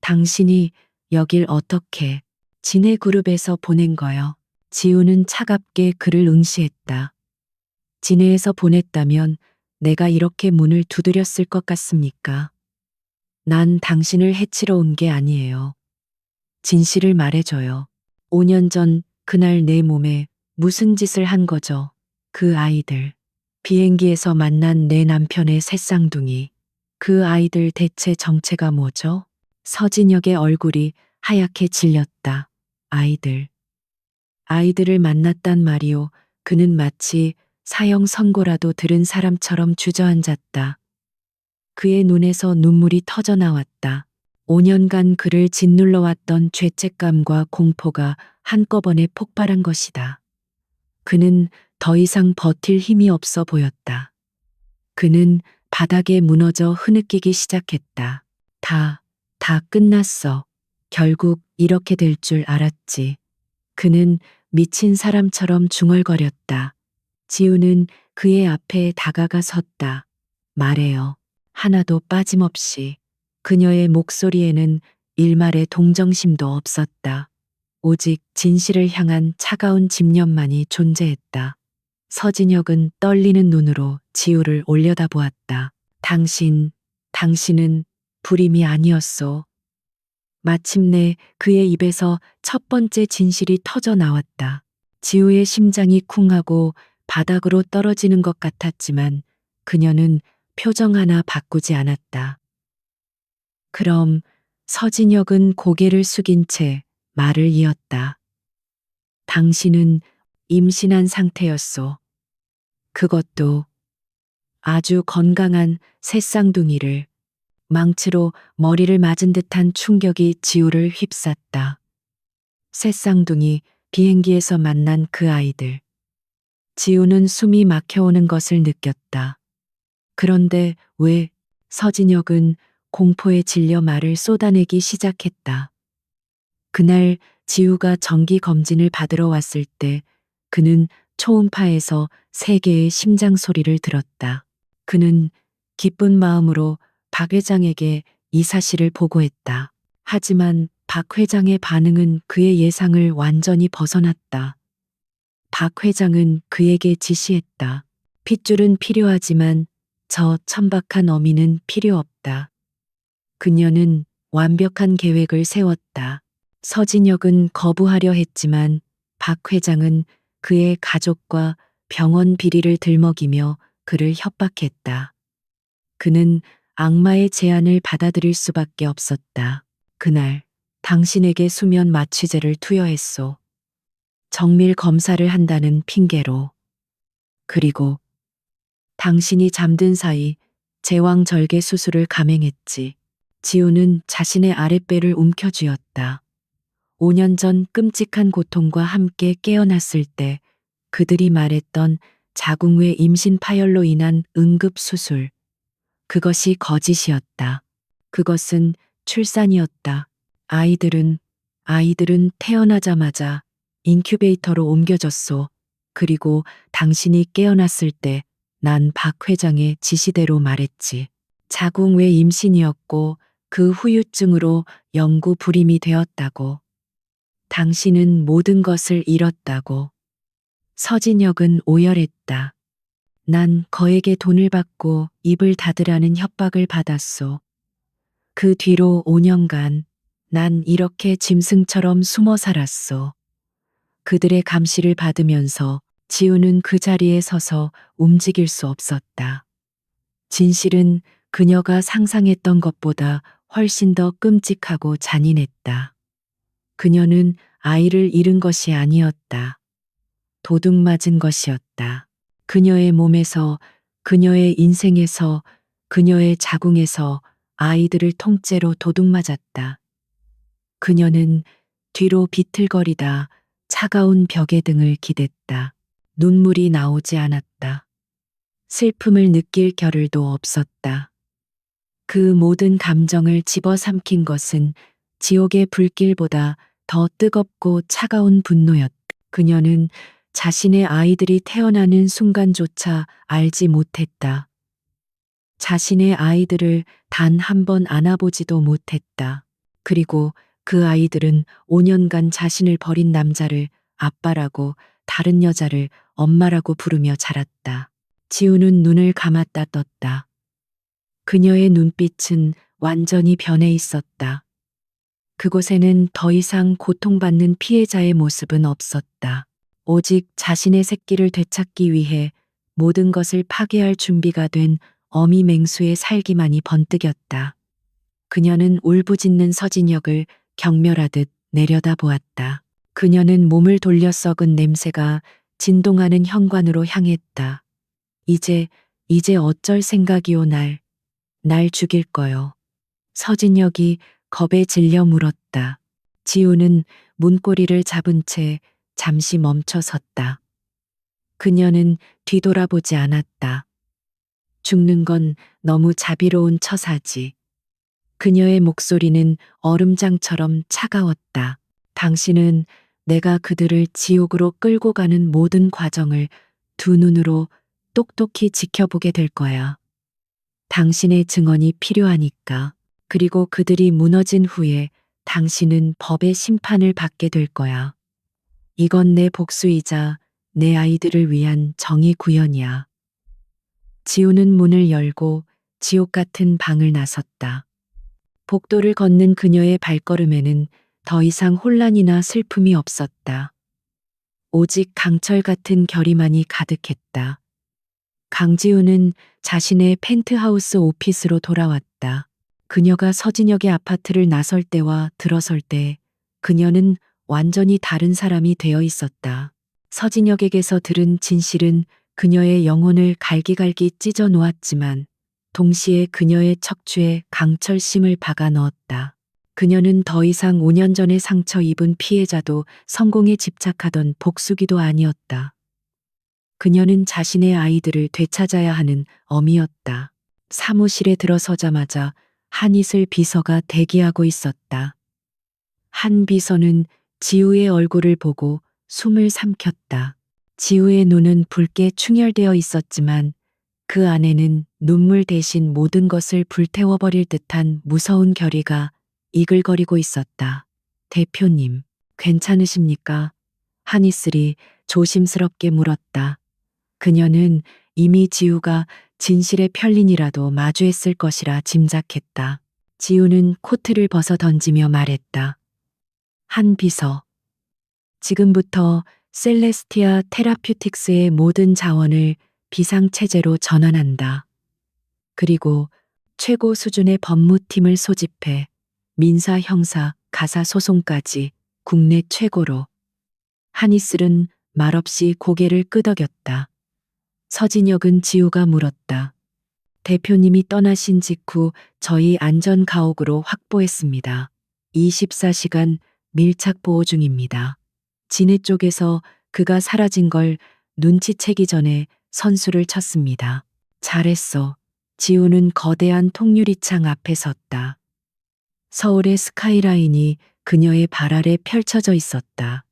당신이 여길 어떻게 지네 그룹에서 보낸 거요? 지우는 차갑게 그를 응시했다. 지네에서 보냈다면 내가 이렇게 문을 두드렸을 것 같습니까? 난 당신을 해치러 온 게 아니에요. 진실을 말해줘요. 5년 전 그날 내 몸에 무슨 짓을 한 거죠? 그 아이들. 비행기에서 만난 내 남편의 새쌍둥이. 그 아이들 대체 정체가 뭐죠? 서진혁의 얼굴이 하얗게 질렸다. 아이들을 만났단 말이오. 그는 마치 사형 선고라도 들은 사람처럼 주저앉았다. 그의 눈에서 눈물이 터져 나왔다. 5년간 그를 짓눌러왔던 죄책감과 공포가 한꺼번에 폭발한 것이다. 그는 더 이상 버틸 힘이 없어 보였다. 그는 바닥에 무너져 흐느끼기 시작했다. 다 끝났어. 결국 이렇게 될 줄 알았지. 그는 미친 사람처럼 중얼거렸다. 지우는 그의 앞에 다가가 섰다. 말해요. 하나도 빠짐없이. 그녀의 목소리에는 일말의 동정심도 없었다. 오직 진실을 향한 차가운 집념만이 존재했다. 서진혁은 떨리는 눈으로 지우를 올려다보았다. 당신은 불임이 아니었소. 마침내 그의 입에서 첫 번째 진실이 터져 나왔다. 지우의 심장이 쿵하고 바닥으로 떨어지는 것 같았지만 그녀는 표정 하나 바꾸지 않았다. 그럼 서진혁은 고개를 숙인 채 말을 이었다. 당신은 임신한 상태였소. 그것도 아주 건강한 새쌍둥이를. 망치로 머리를 맞은 듯한 충격이 지우를 휩쌌다. 새쌍둥이, 비행기에서 만난 그 아이들. 지우는 숨이 막혀오는 것을 느꼈다. 그런데 왜? 서진혁은 공포에 질려 말을 쏟아내기 시작했다. 그날 지우가 정기 검진을 받으러 왔을 때 그는 초음파에서 3개의 심장 소리를 들었다. 그는 기쁜 마음으로 박 회장에게 이 사실을 보고했다. 하지만 박 회장의 반응은 그의 예상을 완전히 벗어났다. 박 회장은 그에게 지시했다. 핏줄은 필요하지만 저 천박한 어미는 필요 없다. 그녀는 완벽한 계획을 세웠다. 서진혁은 거부하려 했지만 박 회장은 그의 가족과 병원 비리를 들먹이며 그를 협박했다. 그는 악마의 제안을 받아들일 수밖에 없었다. 그날 당신에게 수면 마취제를 투여했소. 정밀 검사를 한다는 핑계로. 그리고 당신이 잠든 사이 제왕절개 수술을 감행했지. 지우는 자신의 아랫배를 움켜쥐었다. 5년 전 끔찍한 고통과 함께 깨어났을 때 그들이 말했던 자궁외 임신 파열로 인한 응급수술. 그것이 거짓이었다. 그것은 출산이었다. 아이들은 태어나자마자 인큐베이터로 옮겨졌소. 그리고 당신이 깨어났을 때 난 박 회장의 지시대로 말했지. 자궁외 임신이었고 그 후유증으로 영구 불임이 되었다고. 당신은 모든 것을 잃었다고. 서진혁은 오열했다. 난 거액의 돈을 받고 입을 닫으라는 협박을 받았소. 그 뒤로 5년간 난 이렇게 짐승처럼 숨어 살았소. 그들의 감시를 받으면서 지우는 그 자리에 서서 움직일 수 없었다. 진실은 그녀가 상상했던 것보다 훨씬 더 끔찍하고 잔인했다. 그녀는 아이를 잃은 것이 아니었다. 도둑 맞은 것이었다. 그녀의 몸에서, 그녀의 인생에서, 그녀의 자궁에서 아이들을 통째로 도둑 맞았다. 그녀는 뒤로 비틀거리다 차가운 벽에 등을 기댔다. 눈물이 나오지 않았다. 슬픔을 느낄 겨를도 없었다. 그 모든 감정을 집어삼킨 것은 지옥의 불길보다 더 뜨겁고 차가운 분노였다. 그녀는 자신의 아이들이 태어나는 순간조차 알지 못했다. 자신의 아이들을 단 한 번 안아보지도 못했다. 그리고 그 아이들은 5년간 자신을 버린 남자를 아빠라고 다른 여자를 엄마라고 부르며 자랐다. 지우는 눈을 감았다 떴다. 그녀의 눈빛은 완전히 변해 있었다. 그곳에는 더 이상 고통받는 피해자의 모습은 없었다. 오직 자신의 새끼를 되찾기 위해 모든 것을 파괴할 준비가 된 어미 맹수의 살기만이 번뜩였다. 그녀는 울부짖는 서진혁을 경멸하듯 내려다보았다. 그녀는 몸을 돌려 썩은 냄새가 진동하는 현관으로 향했다. 이제 어쩔 생각이오 날 죽일 거요. 서진혁이 겁에 질려 물었다. 지우는 문고리를 잡은 채 잠시 멈춰 섰다. 그녀는 뒤돌아보지 않았다. 죽는 건 너무 자비로운 처사지. 그녀의 목소리는 얼음장처럼 차가웠다. 당신은 내가 그들을 지옥으로 끌고 가는 모든 과정을 두 눈으로 똑똑히 지켜보게 될 거야. 당신의 증언이 필요하니까. 그리고 그들이 무너진 후에 당신은 법의 심판을 받게 될 거야. 이건 내 복수이자 내 아이들을 위한 정의 구현이야. 지우는 문을 열고 지옥 같은 방을 나섰다. 복도를 걷는 그녀의 발걸음에는 더 이상 혼란이나 슬픔이 없었다. 오직 강철 같은 결의만이 가득했다. 강지우는 자신의 펜트하우스 오피스로 돌아왔다. 그녀가 서진혁의 아파트를 나설 때와 들어설 때 그녀는 완전히 다른 사람이 되어 있었다. 서진혁에게서 들은 진실은 그녀의 영혼을 갈기갈기 찢어 놓았지만 동시에 그녀의 척추에 강철심을 박아 넣었다. 그녀는 더 이상 5년 전에 상처 입은 피해자도 성공에 집착하던 복수기도 아니었다. 그녀는 자신의 아이들을 되찾아야 하는 어미였다. 사무실에 들어서자마자 한이슬 비서가 대기하고 있었다. 한 비서는 지우의 얼굴을 보고 숨을 삼켰다. 지우의 눈은 붉게 충혈되어 있었지만 그 안에는 눈물 대신 모든 것을 불태워버릴 듯한 무서운 결의가 이글거리고 있었다. 대표님, 괜찮으십니까? 한이슬이 조심스럽게 물었다. 그녀는 이미 지우가 진실의 편린이라도 마주했을 것이라 짐작했다. 지우는 코트를 벗어 던지며 말했다. 한 비서. 지금부터 셀레스티아 테라퓨틱스의 모든 자원을 비상체제로 전환한다. 그리고 최고 수준의 법무팀을 소집해 민사, 형사, 가사 소송까지 국내 최고로. 한이슬은 말없이 고개를 끄덕였다. 서진혁은 지우가 물었다. 대표님이 떠나신 직후 저희 안전 가옥으로 확보했습니다. 24시간 밀착 보호 중입니다. 진해 쪽에서 그가 사라진 걸 눈치채기 전에 선수를 쳤습니다. 잘했어. 지우는 거대한 통유리창 앞에 섰다. 서울의 스카이라인이 그녀의 발 아래 펼쳐져 있었다.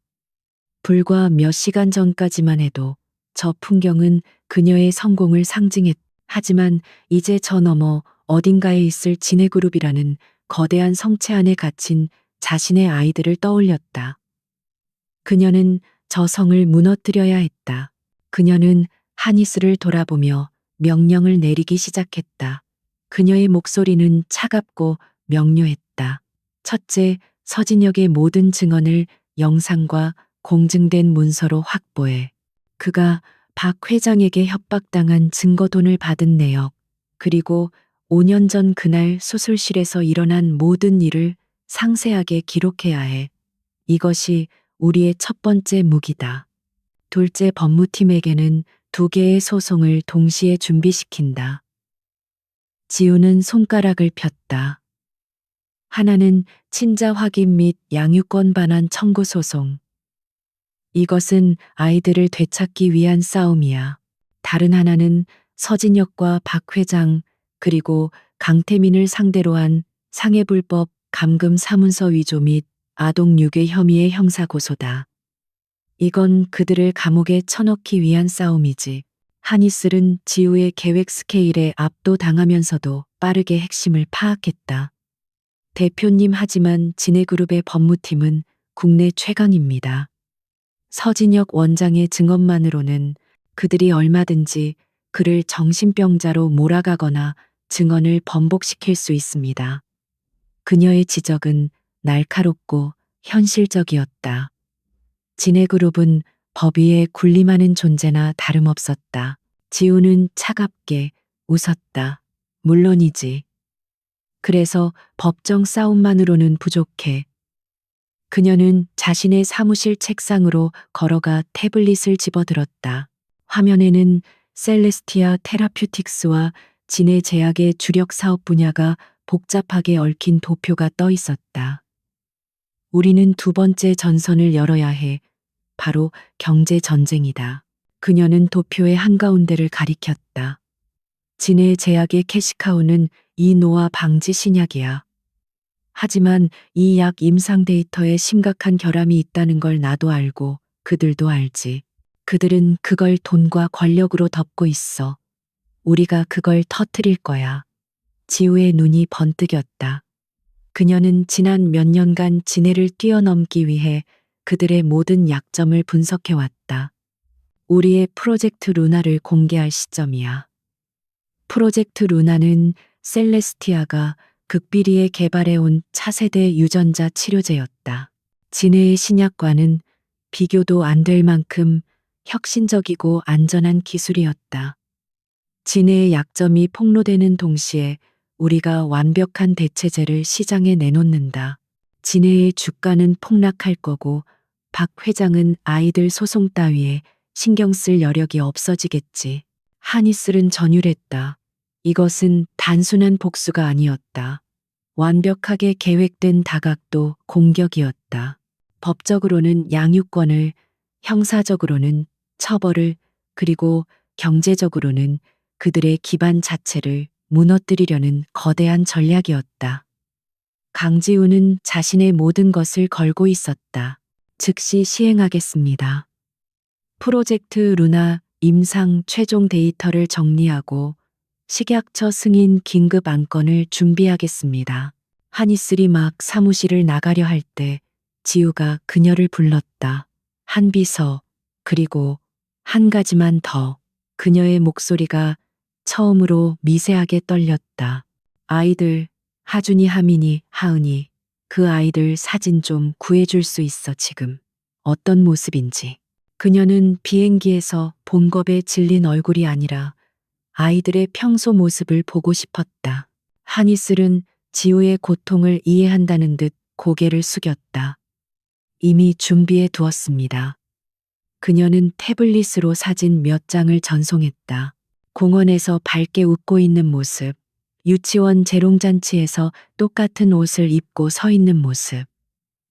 불과 몇 시간 전까지만 해도 저 풍경은 그녀의 성공을 상징했다. 하지만 이제 저 너머 어딘가에 있을 진해그룹이라는 거대한 성체 안에 갇힌 자신의 아이들을 떠올렸다. 그녀는 저 성을 무너뜨려야 했다. 그녀는 한이슬을 돌아보며 명령을 내리기 시작했다. 그녀의 목소리는 차갑고 명료했다. 첫째, 서진혁의 모든 증언을 영상과 공증된 문서로 확보해. 그가 박 회장에게 협박당한 증거돈을 받은 내역, 그리고 5년 전 그날 수술실에서 일어난 모든 일을 상세하게 기록해야 해. 이것이 우리의 첫 번째 무기다. 둘째, 법무팀에게는 2개의 소송을 동시에 준비시킨다. 지우는 손가락을 폈다. 하나는 친자 확인 및 양육권 반환 청구 소송. 이것은 아이들을 되찾기 위한 싸움이야. 다른 하나는 서진혁과 박 회장 그리고 강태민을 상대로 한 상해불법 감금 사문서 위조 및 아동 유괴 혐의의 형사 고소다. 이건 그들을 감옥에 쳐넣기 위한 싸움이지. 한이슬은 지우의 계획 스케일에 압도당하면서도 빠르게 핵심을 파악했다. 대표님, 하지만 진해그룹의 법무팀은 국내 최강입니다. 서진혁 원장의 증언만으로는 그들이 얼마든지 그를 정신병자로 몰아가거나 증언을 번복시킬 수 있습니다. 그녀의 지적은 날카롭고 현실적이었다. 진해그룹은 법 위에 군림하는 존재나 다름없었다. 지우는 차갑게 웃었다. 물론이지. 그래서 법정 싸움만으로는 부족해. 그녀는 자신의 사무실 책상으로 걸어가 태블릿을 집어들었다. 화면에는 셀레스티아 테라퓨틱스와 진해 제약의 주력 사업 분야가 복잡하게 얽힌 도표가 떠 있었다. 우리는 두 번째 전선을 열어야 해. 바로 경제 전쟁이다. 그녀는 도표의 한가운데를 가리켰다. 진해 제약의 캐시카우는 이 노화 방지 신약이야. 하지만 이 약 임상 데이터에 심각한 결함이 있다는 걸 나도 알고 그들도 알지. 그들은 그걸 돈과 권력으로 덮고 있어. 우리가 그걸 터뜨릴 거야. 지우의 눈이 번뜩였다. 그녀는 지난 몇 년간 진해를 뛰어넘기 위해 그들의 모든 약점을 분석해왔다. 우리의 프로젝트 루나를 공개할 시점이야. 프로젝트 루나는 셀레스티아가 극비리에 개발해온 차세대 유전자 치료제였다. 진해의 신약과는 비교도 안 될 만큼 혁신적이고 안전한 기술이었다. 진해의 약점이 폭로되는 동시에 우리가 완벽한 대체제를 시장에 내놓는다. 진해의 주가는 폭락할 거고 박 회장은 아이들 소송 따위에 신경 쓸 여력이 없어지겠지. 한이슬은 전율했다. 이것은 단순한 복수가 아니었다. 완벽하게 계획된 다각도 공격이었다. 법적으로는 양육권을, 형사적으로는 처벌을, 그리고 경제적으로는 그들의 기반 자체를 무너뜨리려는 거대한 전략이었다. 강지우는 자신의 모든 것을 걸고 있었다. 즉시 시행하겠습니다. 프로젝트 루나 임상 최종 데이터를 정리하고 식약처 승인 긴급 안건을 준비하겠습니다. 한이슬이 막 사무실을 나가려 할 때 지우가 그녀를 불렀다. 한비서, 그리고 한 가지만 더. 그녀의 목소리가 처음으로 미세하게 떨렸다. 아이들, 하준이, 하민이, 하은이, 그 아이들 사진 좀 구해줄 수 있어 지금. 어떤 모습인지. 그녀는 비행기에서 본 겁에 질린 얼굴이 아니라 아이들의 평소 모습을 보고 싶었다. 한이슬은 지우의 고통을 이해한다는 듯 고개를 숙였다. 이미 준비해 두었습니다. 그녀는 태블릿으로 사진 몇 장을 전송했다. 공원에서 밝게 웃고 있는 모습, 유치원 재롱잔치에서 똑같은 옷을 입고 서 있는 모습.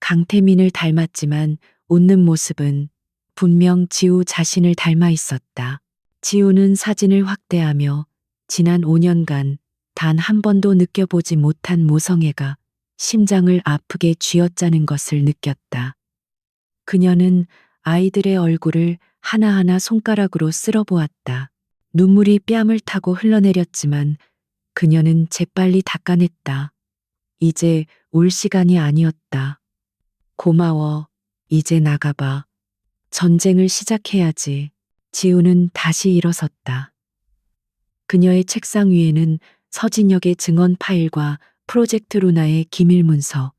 강태민을 닮았지만 웃는 모습은 분명 지우 자신을 닮아 있었다. 지우는 사진을 확대하며 지난 5년간 단 한 번도 느껴보지 못한 모성애가 심장을 아프게 쥐어짜는 것을 느꼈다. 그녀는 아이들의 얼굴을 하나하나 손가락으로 쓸어보았다. 눈물이 뺨을 타고 흘러내렸지만 그녀는 재빨리 닦아냈다. 이제 울 시간이 아니었다. 고마워. 이제 나가봐. 전쟁을 시작해야지. 지우는 다시 일어섰다. 그녀의 책상 위에는 서진혁의 증언 파일과 프로젝트 루나의 기밀 문서,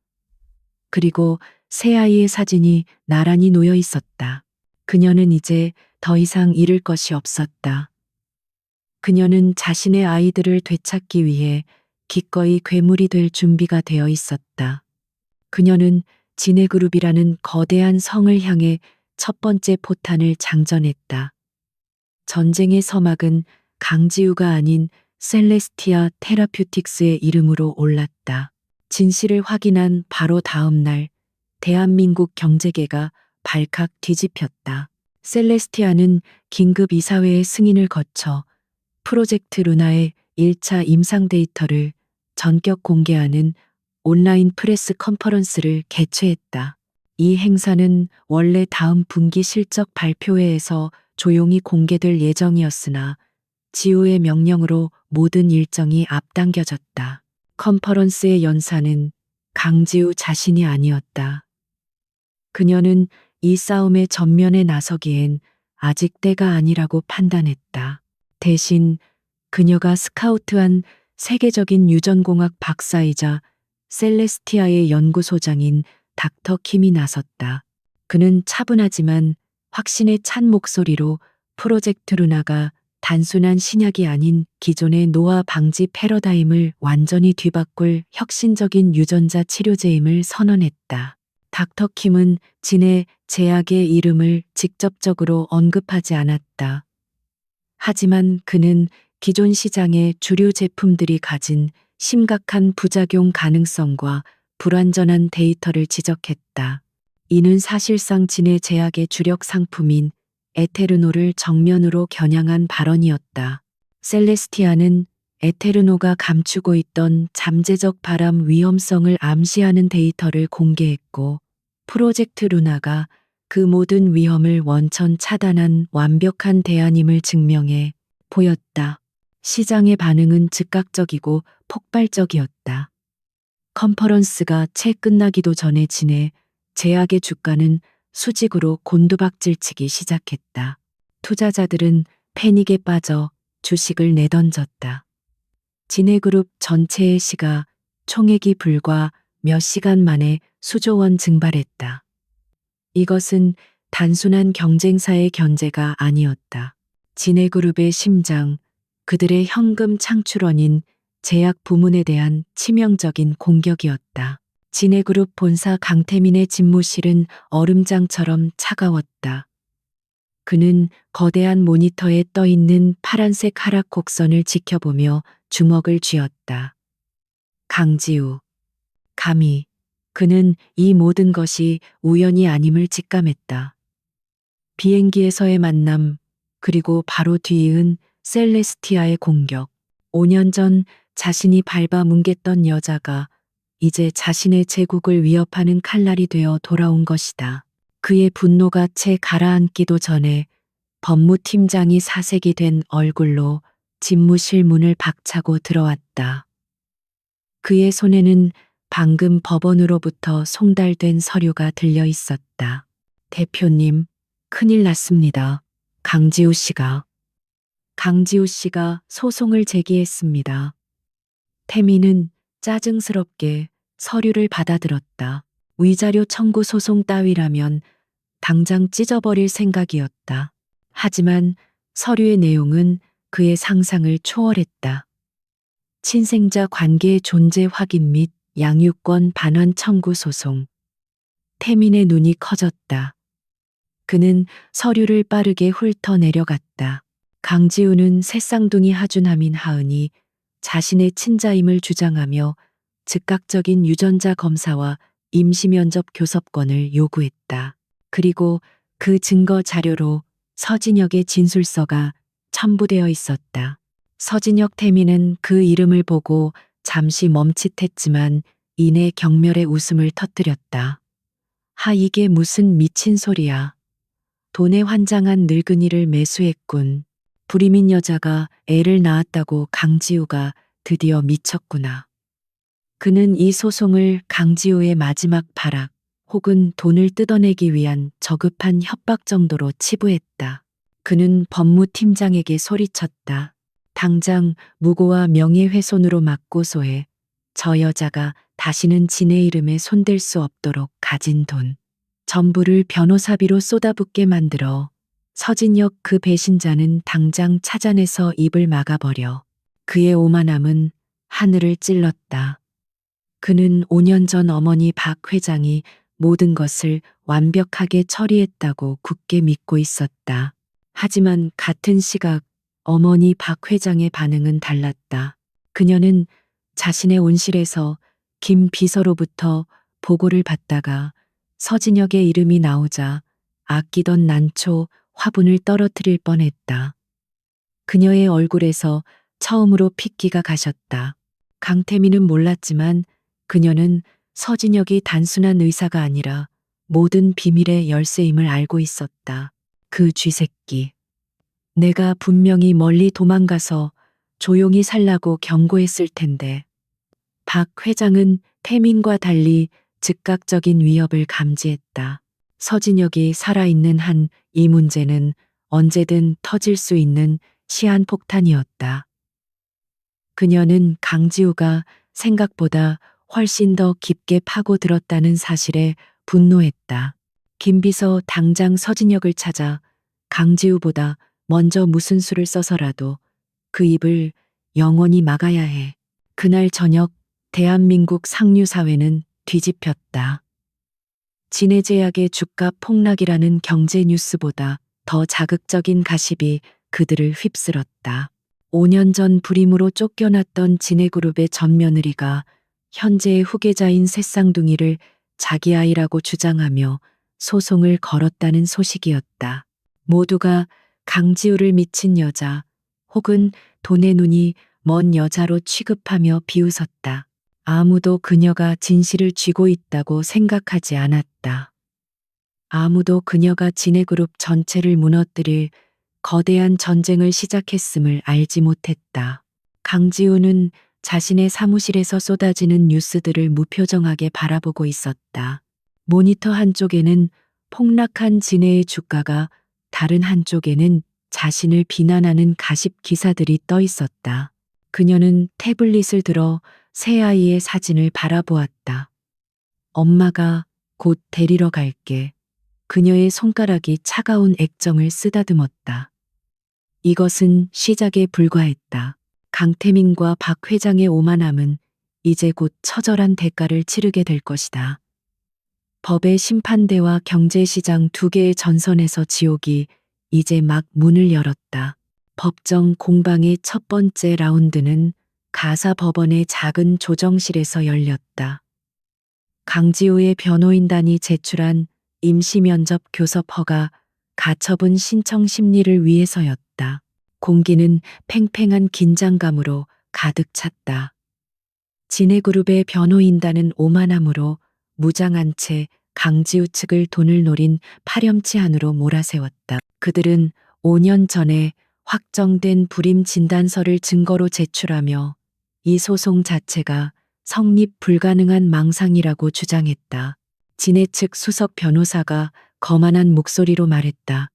그리고 새 아이의 사진이 나란히 놓여 있었다. 그녀는 이제 더 이상 잃을 것이 없었다. 그녀는 자신의 아이들을 되찾기 위해 기꺼이 괴물이 될 준비가 되어 있었다. 그녀는 진해그룹이라는 거대한 성을 향해 첫 번째 포탄을 장전했다. 전쟁의 서막은 강지우가 아닌 셀레스티아 테라퓨틱스의 이름으로 올랐다. 진실을 확인한 바로 다음 날 대한민국 경제계가 발칵 뒤집혔다. 셀레스티아는 긴급 이사회의 승인을 거쳐 프로젝트 루나의 1차 임상 데이터를 전격 공개하는 온라인 프레스 컨퍼런스를 개최했다. 이 행사는 원래 다음 분기 실적 발표회에서 조용히 공개될 예정이었으나 지우의 명령으로 모든 일정이 앞당겨졌다. 컨퍼런스의 연사는 강지우 자신이 아니었다. 그녀는 이 싸움의 전면에 나서기엔 아직 때가 아니라고 판단했다. 대신 그녀가 스카우트한 세계적인 유전공학 박사이자 셀레스티아의 연구소장인 닥터 킴이 나섰다. 그는 차분하지만 확신에 찬 목소리로 프로젝트 루나가 단순한 신약이 아닌 기존의 노화 방지 패러다임을 완전히 뒤바꿀 혁신적인 유전자 치료제임을 선언했다. 닥터 킴은 진의 제약의 이름을 직접적으로 언급하지 않았다. 하지만 그는 기존 시장의 주류 제품들이 가진 심각한 부작용 가능성과 불완전한 데이터를 지적했다. 이는 사실상 진의 제약의 주력 상품인 에테르노를 정면으로 겨냥한 발언이었다. 셀레스티아는 에테르노가 감추고 있던 잠재적 발암 위험성을 암시하는 데이터를 공개했고, 프로젝트 루나가 그 모든 위험을 원천 차단한 완벽한 대안임을 증명해 보였다. 시장의 반응은 즉각적이고 폭발적이었다. 컨퍼런스가 채 끝나기도 전에 진해 제약의 주가는 수직으로 곤두박질치기 시작했다. 투자자들은 패닉에 빠져 주식을 내던졌다. 진해그룹 전체의 시가 총액이 불과 몇 시간 만에 수조 원 증발했다. 이것은 단순한 경쟁사의 견제가 아니었다. 진해그룹의 심장, 그들의 현금 창출원인 제약 부문에 대한 치명적인 공격이었다. 진해그룹 본사 강태민의 집무실은 얼음장처럼 차가웠다. 그는 거대한 모니터에 떠 있는 파란색 하락 곡선을 지켜보며 주먹을 쥐었다. 강지우. 감히. 그는 이 모든 것이 우연이 아님을 직감했다. 비행기에서의 만남, 그리고 바로 뒤이은 셀레스티아의 공격. 5년 전 자신이 밟아 뭉갰던 여자가 이제 자신의 제국을 위협하는 칼날이 되어 돌아온 것이다. 그의 분노가 채 가라앉기도 전에 법무팀장이 사색이 된 얼굴로 집무실 문을 박차고 들어왔다. 그의 손에는 방금 법원으로부터 송달된 서류가 들려 있었다. 대표님, 큰일 났습니다. 강지우 씨가 소송을 제기했습니다. 태민은 짜증스럽게 서류를 받아들었다. 위자료 청구 소송 따위라면 당장 찢어버릴 생각이었다. 하지만 서류의 내용은 그의 상상을 초월했다. 친생자 관계의 존재 확인 및 양육권 반환 청구 소송. 태민의 눈이 커졌다. 그는 서류를 빠르게 훑어 내려갔다. 강지우는 새쌍둥이 하준하민 하은이 자신의 친자임을 주장하며 즉각적인 유전자 검사와 임시면접 교섭권을 요구했다. 그리고 그 증거 자료로 서진혁의 진술서가 첨부되어 있었다. 서진혁 태민은 그 이름을 보고 잠시 멈칫했지만 이내 경멸의 웃음을 터뜨렸다. 하, 이게 무슨 미친 소리야. 돈에 환장한 늙은이를 매수했군. 불임인 여자가 애를 낳았다고 강지우가 드디어 미쳤구나. 그는 이 소송을 강지우의 마지막 발악 혹은 돈을 뜯어내기 위한 저급한 협박 정도로 치부했다. 그는 법무팀장에게 소리쳤다. 당장 무고와 명예훼손으로 맞고소해. 저 여자가 다시는 진의 이름에 손댈 수 없도록 가진 돈 전부를 변호사비로 쏟아붓게 만들어. 서진혁 그 배신자는 당장 찾아내서 입을 막아버려. 그의 오만함은 하늘을 찔렀다. 그는 5년 전 어머니 박 회장이 모든 것을 완벽하게 처리했다고 굳게 믿고 있었다. 하지만 같은 시각 어머니 박 회장의 반응은 달랐다. 그녀는 자신의 온실에서 김 비서로부터 보고를 받다가 서진혁의 이름이 나오자 아끼던 난초 화분을 떨어뜨릴 뻔했다. 그녀의 얼굴에서 처음으로 핏기가 가셨다. 강태민은 몰랐지만 그녀는 서진혁이 단순한 의사가 아니라 모든 비밀의 열쇠임을 알고 있었다. 그 쥐새끼. 내가 분명히 멀리 도망가서 조용히 살라고 경고했을 텐데. 박 회장은 태민과 달리 즉각적인 위협을 감지했다. 서진혁이 살아있는 한 이 문제는 언제든 터질 수 있는 시한폭탄이었다. 그녀는 강지우가 생각보다 훨씬 더 깊게 파고들었다는 사실에 분노했다. 김비서 당장 서진혁을 찾아 강지우보다 먼저 무슨 수를 써서라도 그 입을 영원히 막아야 해. 그날 저녁 대한민국 상류사회는 뒤집혔다. 진해제약의 주가 폭락이라는 경제 뉴스보다 더 자극적인 가십이 그들을 휩쓸었다. 5년 전 불임으로 쫓겨났던 진해그룹의 전 며느리가 현재의 후계자인 새쌍둥이를 자기 아이라고 주장하며 소송을 걸었다는 소식이었다. 모두가 강지우를 미친 여자 혹은 돈의 눈이 먼 여자로 취급하며 비웃었다. 아무도 그녀가 진실을 쥐고 있다고 생각하지 않았다. 아무도 그녀가 진해그룹 전체를 무너뜨릴 거대한 전쟁을 시작했음을 알지 못했다. 강지우는 자신의 사무실에서 쏟아지는 뉴스들을 무표정하게 바라보고 있었다. 모니터 한쪽에는 폭락한 진해의 주가가, 다른 한쪽에는 자신을 비난하는 가십 기사들이 떠 있었다. 그녀는 태블릿을 들어 새아이의 사진을 바라보았다. 엄마가 곧 데리러 갈게. 그녀의 손가락이 차가운 액정을 쓰다듬었다. 이것은 시작에 불과했다. 강태민과 박 회장의 오만함은 이제 곧 처절한 대가를 치르게 될 것이다. 법의 심판대와 경제시장 두 개의 전선에서 지옥이 이제 막 문을 열었다. 법정 공방의 첫 번째 라운드는 가사 법원의 작은 조정실에서 열렸다. 강지우의 변호인단이 제출한 임시면접 교섭 허가 가처분 신청 심리를 위해서였다. 공기는 팽팽한 긴장감으로 가득 찼다. 진해그룹의 변호인단은 오만함으로 무장한 채 강지우 측을 돈을 노린 파렴치 안으로 몰아세웠다. 그들은 5년 전에 확정된 불임 진단서를 증거로 제출하며 이 소송 자체가 성립 불가능한 망상이라고 주장했다. 진해 측 수석 변호사가 거만한 목소리로 말했다.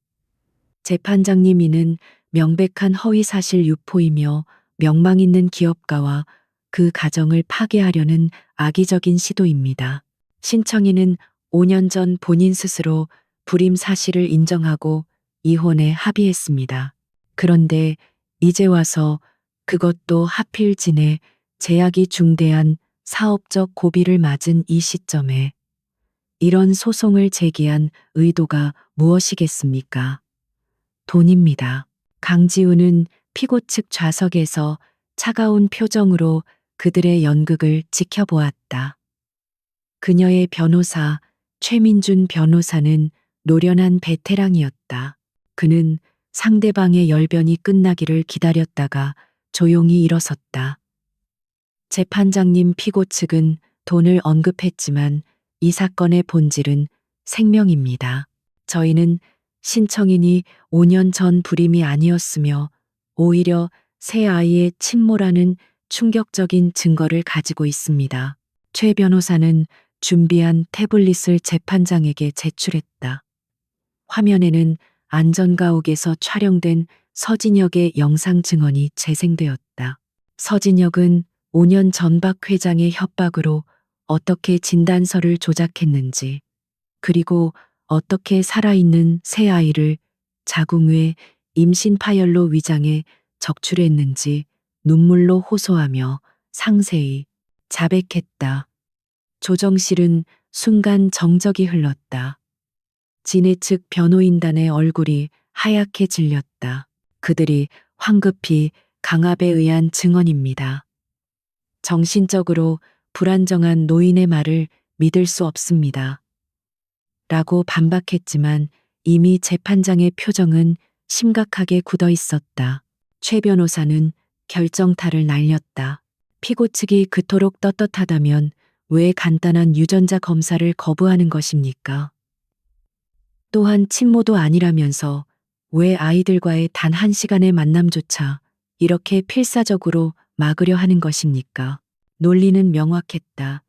재판장님, 이는 명백한 허위사실 유포이며 명망 있는 기업가와 그 가정을 파괴하려는 악의적인 시도입니다. 신청인은 5년 전 본인 스스로 불임 사실을 인정하고 이혼에 합의했습니다. 그런데 이제 와서 그것도 하필 진해 제약이 중대한 사업적 고비를 맞은 이 시점에 이런 소송을 제기한 의도가 무엇이겠습니까? 돈입니다. 강지우는 피고 측 좌석에서 차가운 표정으로 그들의 연극을 지켜보았다. 그녀의 변호사 최민준 변호사는 노련한 베테랑이었다. 그는 상대방의 열변이 끝나기를 기다렸다가 조용히 일어섰다. 재판장님, 피고 측은 돈을 언급했지만 이 사건의 본질은 생명입니다. 저희는 신청인이 5년 전 불임이 아니었으며 오히려 새 아이의 친모라는 충격적인 증거를 가지고 있습니다. 최 변호사는 준비한 태블릿을 재판장에게 제출했다. 화면에는 안전가옥에서 촬영된 서진혁의 영상 증언이 재생되었다. 서진혁은 5년 전 박 회장의 협박으로 어떻게 진단서를 조작했는지, 그리고 어떻게 살아있는 새 아이를 자궁 외 임신 파열로 위장해 적출했는지 눈물로 호소하며 상세히 자백했다. 조정실은 순간 정적이 흘렀다. 진해 측 변호인단의 얼굴이 하얗게 질렸다. 그들이 황급히 강압에 의한 증언입니다. 정신적으로 불안정한 노인의 말을 믿을 수 없습니다. 라고 반박했지만 이미 재판장의 표정은 심각하게 굳어 있었다. 최 변호사는 결정타를 날렸다. 피고 측이 그토록 떳떳하다면 왜 간단한 유전자 검사를 거부하는 것입니까? 또한 친모도 아니라면서 왜 아이들과의 단 1시간의 만남조차 이렇게 필사적으로 막으려 하는 것입니까? 논리는 명확했다.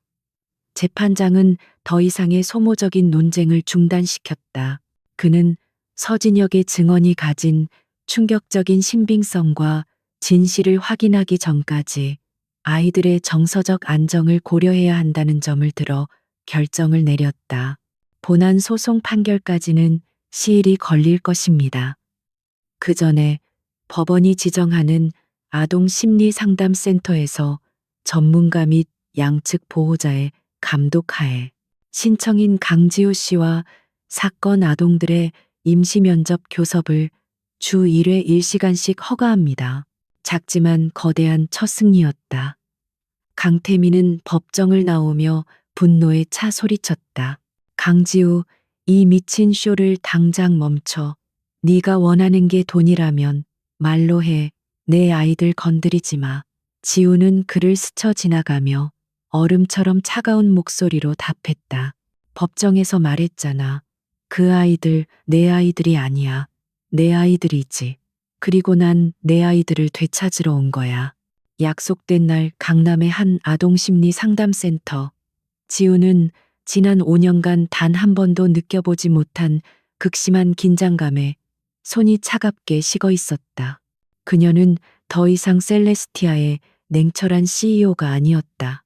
재판장은 더 이상의 소모적인 논쟁을 중단시켰다. 그는 서진혁의 증언이 가진 충격적인 신빙성과 진실을 확인하기 전까지 아이들의 정서적 안정을 고려해야 한다는 점을 들어 결정을 내렸다. 본안 소송 판결까지는 시일이 걸릴 것입니다. 그 전에 법원이 지정하는 아동심리상담센터에서 전문가 및 양측 보호자의 감독하에 신청인 강지우 씨와 사건 아동들의 임시 면접 교섭을 주 1회 1시간씩 허가합니다. 작지만 거대한 첫 승리였다. 강태민은 법정을 나오며 분노에 차 소리쳤다. 강지우, 이 미친 쇼를 당장 멈춰. 네가 원하는 게 돈이라면 말로 해. 내 아이들 건드리지 마. 지우는 그를 스쳐 지나가며 얼음처럼 차가운 목소리로 답했다. 법정에서 말했잖아. 그 아이들 내 아이들이 아니야. 내 아이들이지. 그리고 난 내 아이들을 되찾으러 온 거야. 약속된 날 강남의 한 아동심리 상담센터. 지우는 지난 5년간 단 한 번도 느껴보지 못한 극심한 긴장감에 손이 차갑게 식어 있었다. 그녀는 더 이상 셀레스티아의 냉철한 CEO가 아니었다.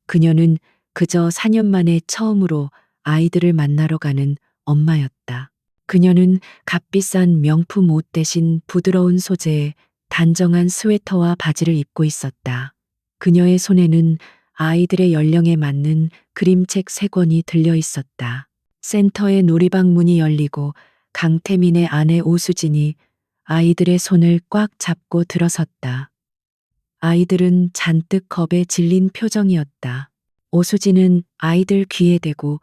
그녀는 그저 4년 만에 처음으로 아이들을 만나러 가는 엄마였다. 그녀는 값비싼 명품 옷 대신 부드러운 소재의 단정한 스웨터와 바지를 입고 있었다. 그녀의 손에는 아이들의 연령에 맞는 그림책 3권이 들려 있었다. 센터의 놀이방 문이 열리고 강태민의 아내 오수진이 아이들의 손을 꽉 잡고 들어섰다. 아이들은 잔뜩 겁에 질린 표정이었다. 오수진은 아이들 귀에 대고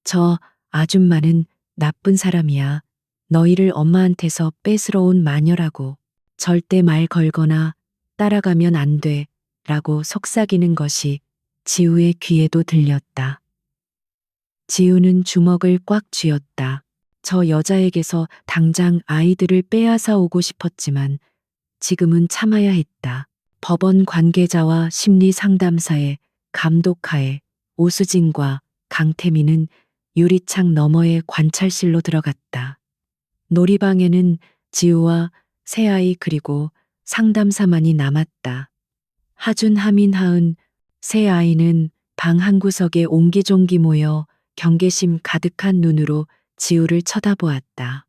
저 아줌마는 나쁜 사람이야. 너희를 엄마한테서 뺏으러 온 마녀라고. 절대 말 걸거나 따라가면 안 돼. 라고 속삭이는 것이 지우의 귀에도 들렸다. 지우는 주먹을 꽉 쥐었다. 저 여자에게서 당장 아이들을 빼앗아 오고 싶었지만 지금은 참아야 했다. 법원 관계자와 심리 상담사의 감독하에 오수진과 강태민은 유리창 너머의 관찰실로 들어갔다. 놀이방에는 지우와 새아이 그리고 상담사만이 남았다. 하준, 하민, 하은, 새아이는 방 한구석에 옹기종기 모여 경계심 가득한 눈으로 지우를 쳐다보았다.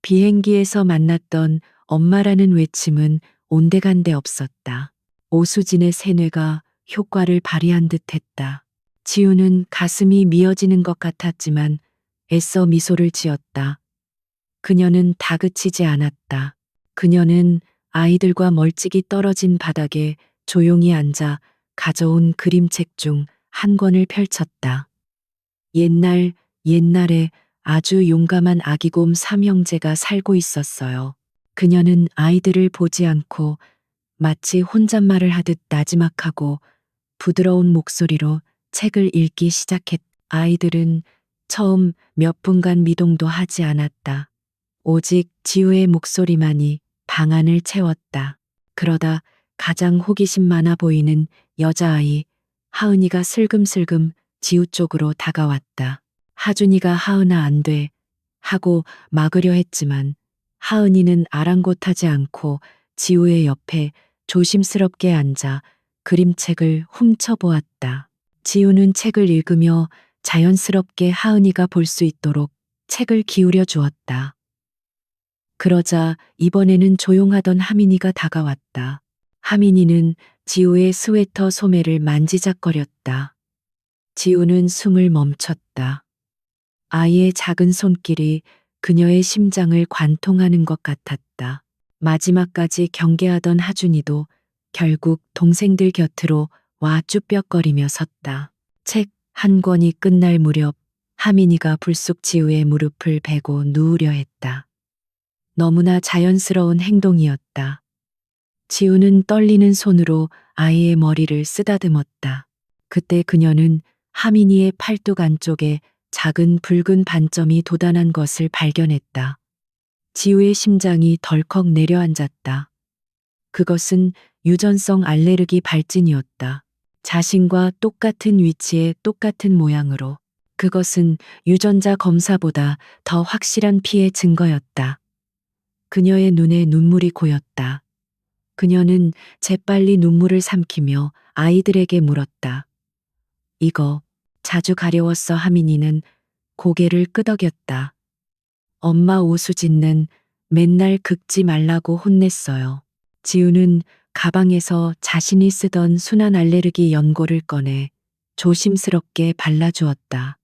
비행기에서 만났던 엄마라는 외침은 온데간데 없었다. 오수진의 세뇌가 효과를 발휘한 듯했다. 지우는 가슴이 미어지는 것 같았지만 애써 미소를 지었다. 그녀는 다그치지 않았다. 그녀는 아이들과 멀찍이 떨어진 바닥에 조용히 앉아 가져온 그림책 중 한 권을 펼쳤다. 옛날에 아주 용감한 아기곰 삼형제가 살고 있었어요. 그녀는 아이들을 보지 않고 마치 혼잣말을 하듯 나지막하고 부드러운 목소리로 책을 읽기 시작했다. 아이들은 처음 몇 분간 미동도 하지 않았다. 오직 지우의 목소리만이 방 안을 채웠다. 그러다 가장 호기심 많아 보이는 여자아이 하은이가 슬금슬금 지우 쪽으로 다가왔다. 하준이가 하은아 안 돼 하고 막으려 했지만 하은이는 아랑곳하지 않고 지우의 옆에 조심스럽게 앉아 그림책을 훔쳐보았다. 지우는 책을 읽으며 자연스럽게 하은이가 볼 수 있도록 책을 기울여 주었다. 그러자 이번에는 조용하던 하민이가 다가왔다. 하민이는 지우의 스웨터 소매를 만지작거렸다. 지우는 숨을 멈췄다. 아이의 작은 손길이 그녀의 심장을 관통하는 것 같았다. 마지막까지 경계하던 하준이도 결국 동생들 곁으로 와 쭈뼛거리며 섰다. 책 한 권이 끝날 무렵 하민이가 불쑥 지우의 무릎을 베고 누우려 했다. 너무나 자연스러운 행동이었다. 지우는 떨리는 손으로 아이의 머리를 쓰다듬었다. 그때 그녀는 하민이의 팔뚝 안쪽에 작은 붉은 반점이 돋아난 것을 발견했다. 지우의 심장이 덜컥 내려앉았다. 그것은 유전성 알레르기 발진이었다. 자신과 똑같은 위치에 똑같은 모양으로. 그것은 유전자 검사보다 더 확실한 피해 증거였다. 그녀의 눈에 눈물이 고였다. 그녀는 재빨리 눈물을 삼키며 아이들에게 물었다. 이거 자주 가려웠어. 하민이는 고개를 끄덕였다. 엄마 오수진는 맨날 긁지 말라고 혼냈어요. 지우는 가방에서 자신이 쓰던 순한 알레르기 연고를 꺼내 조심스럽게 발라주었다.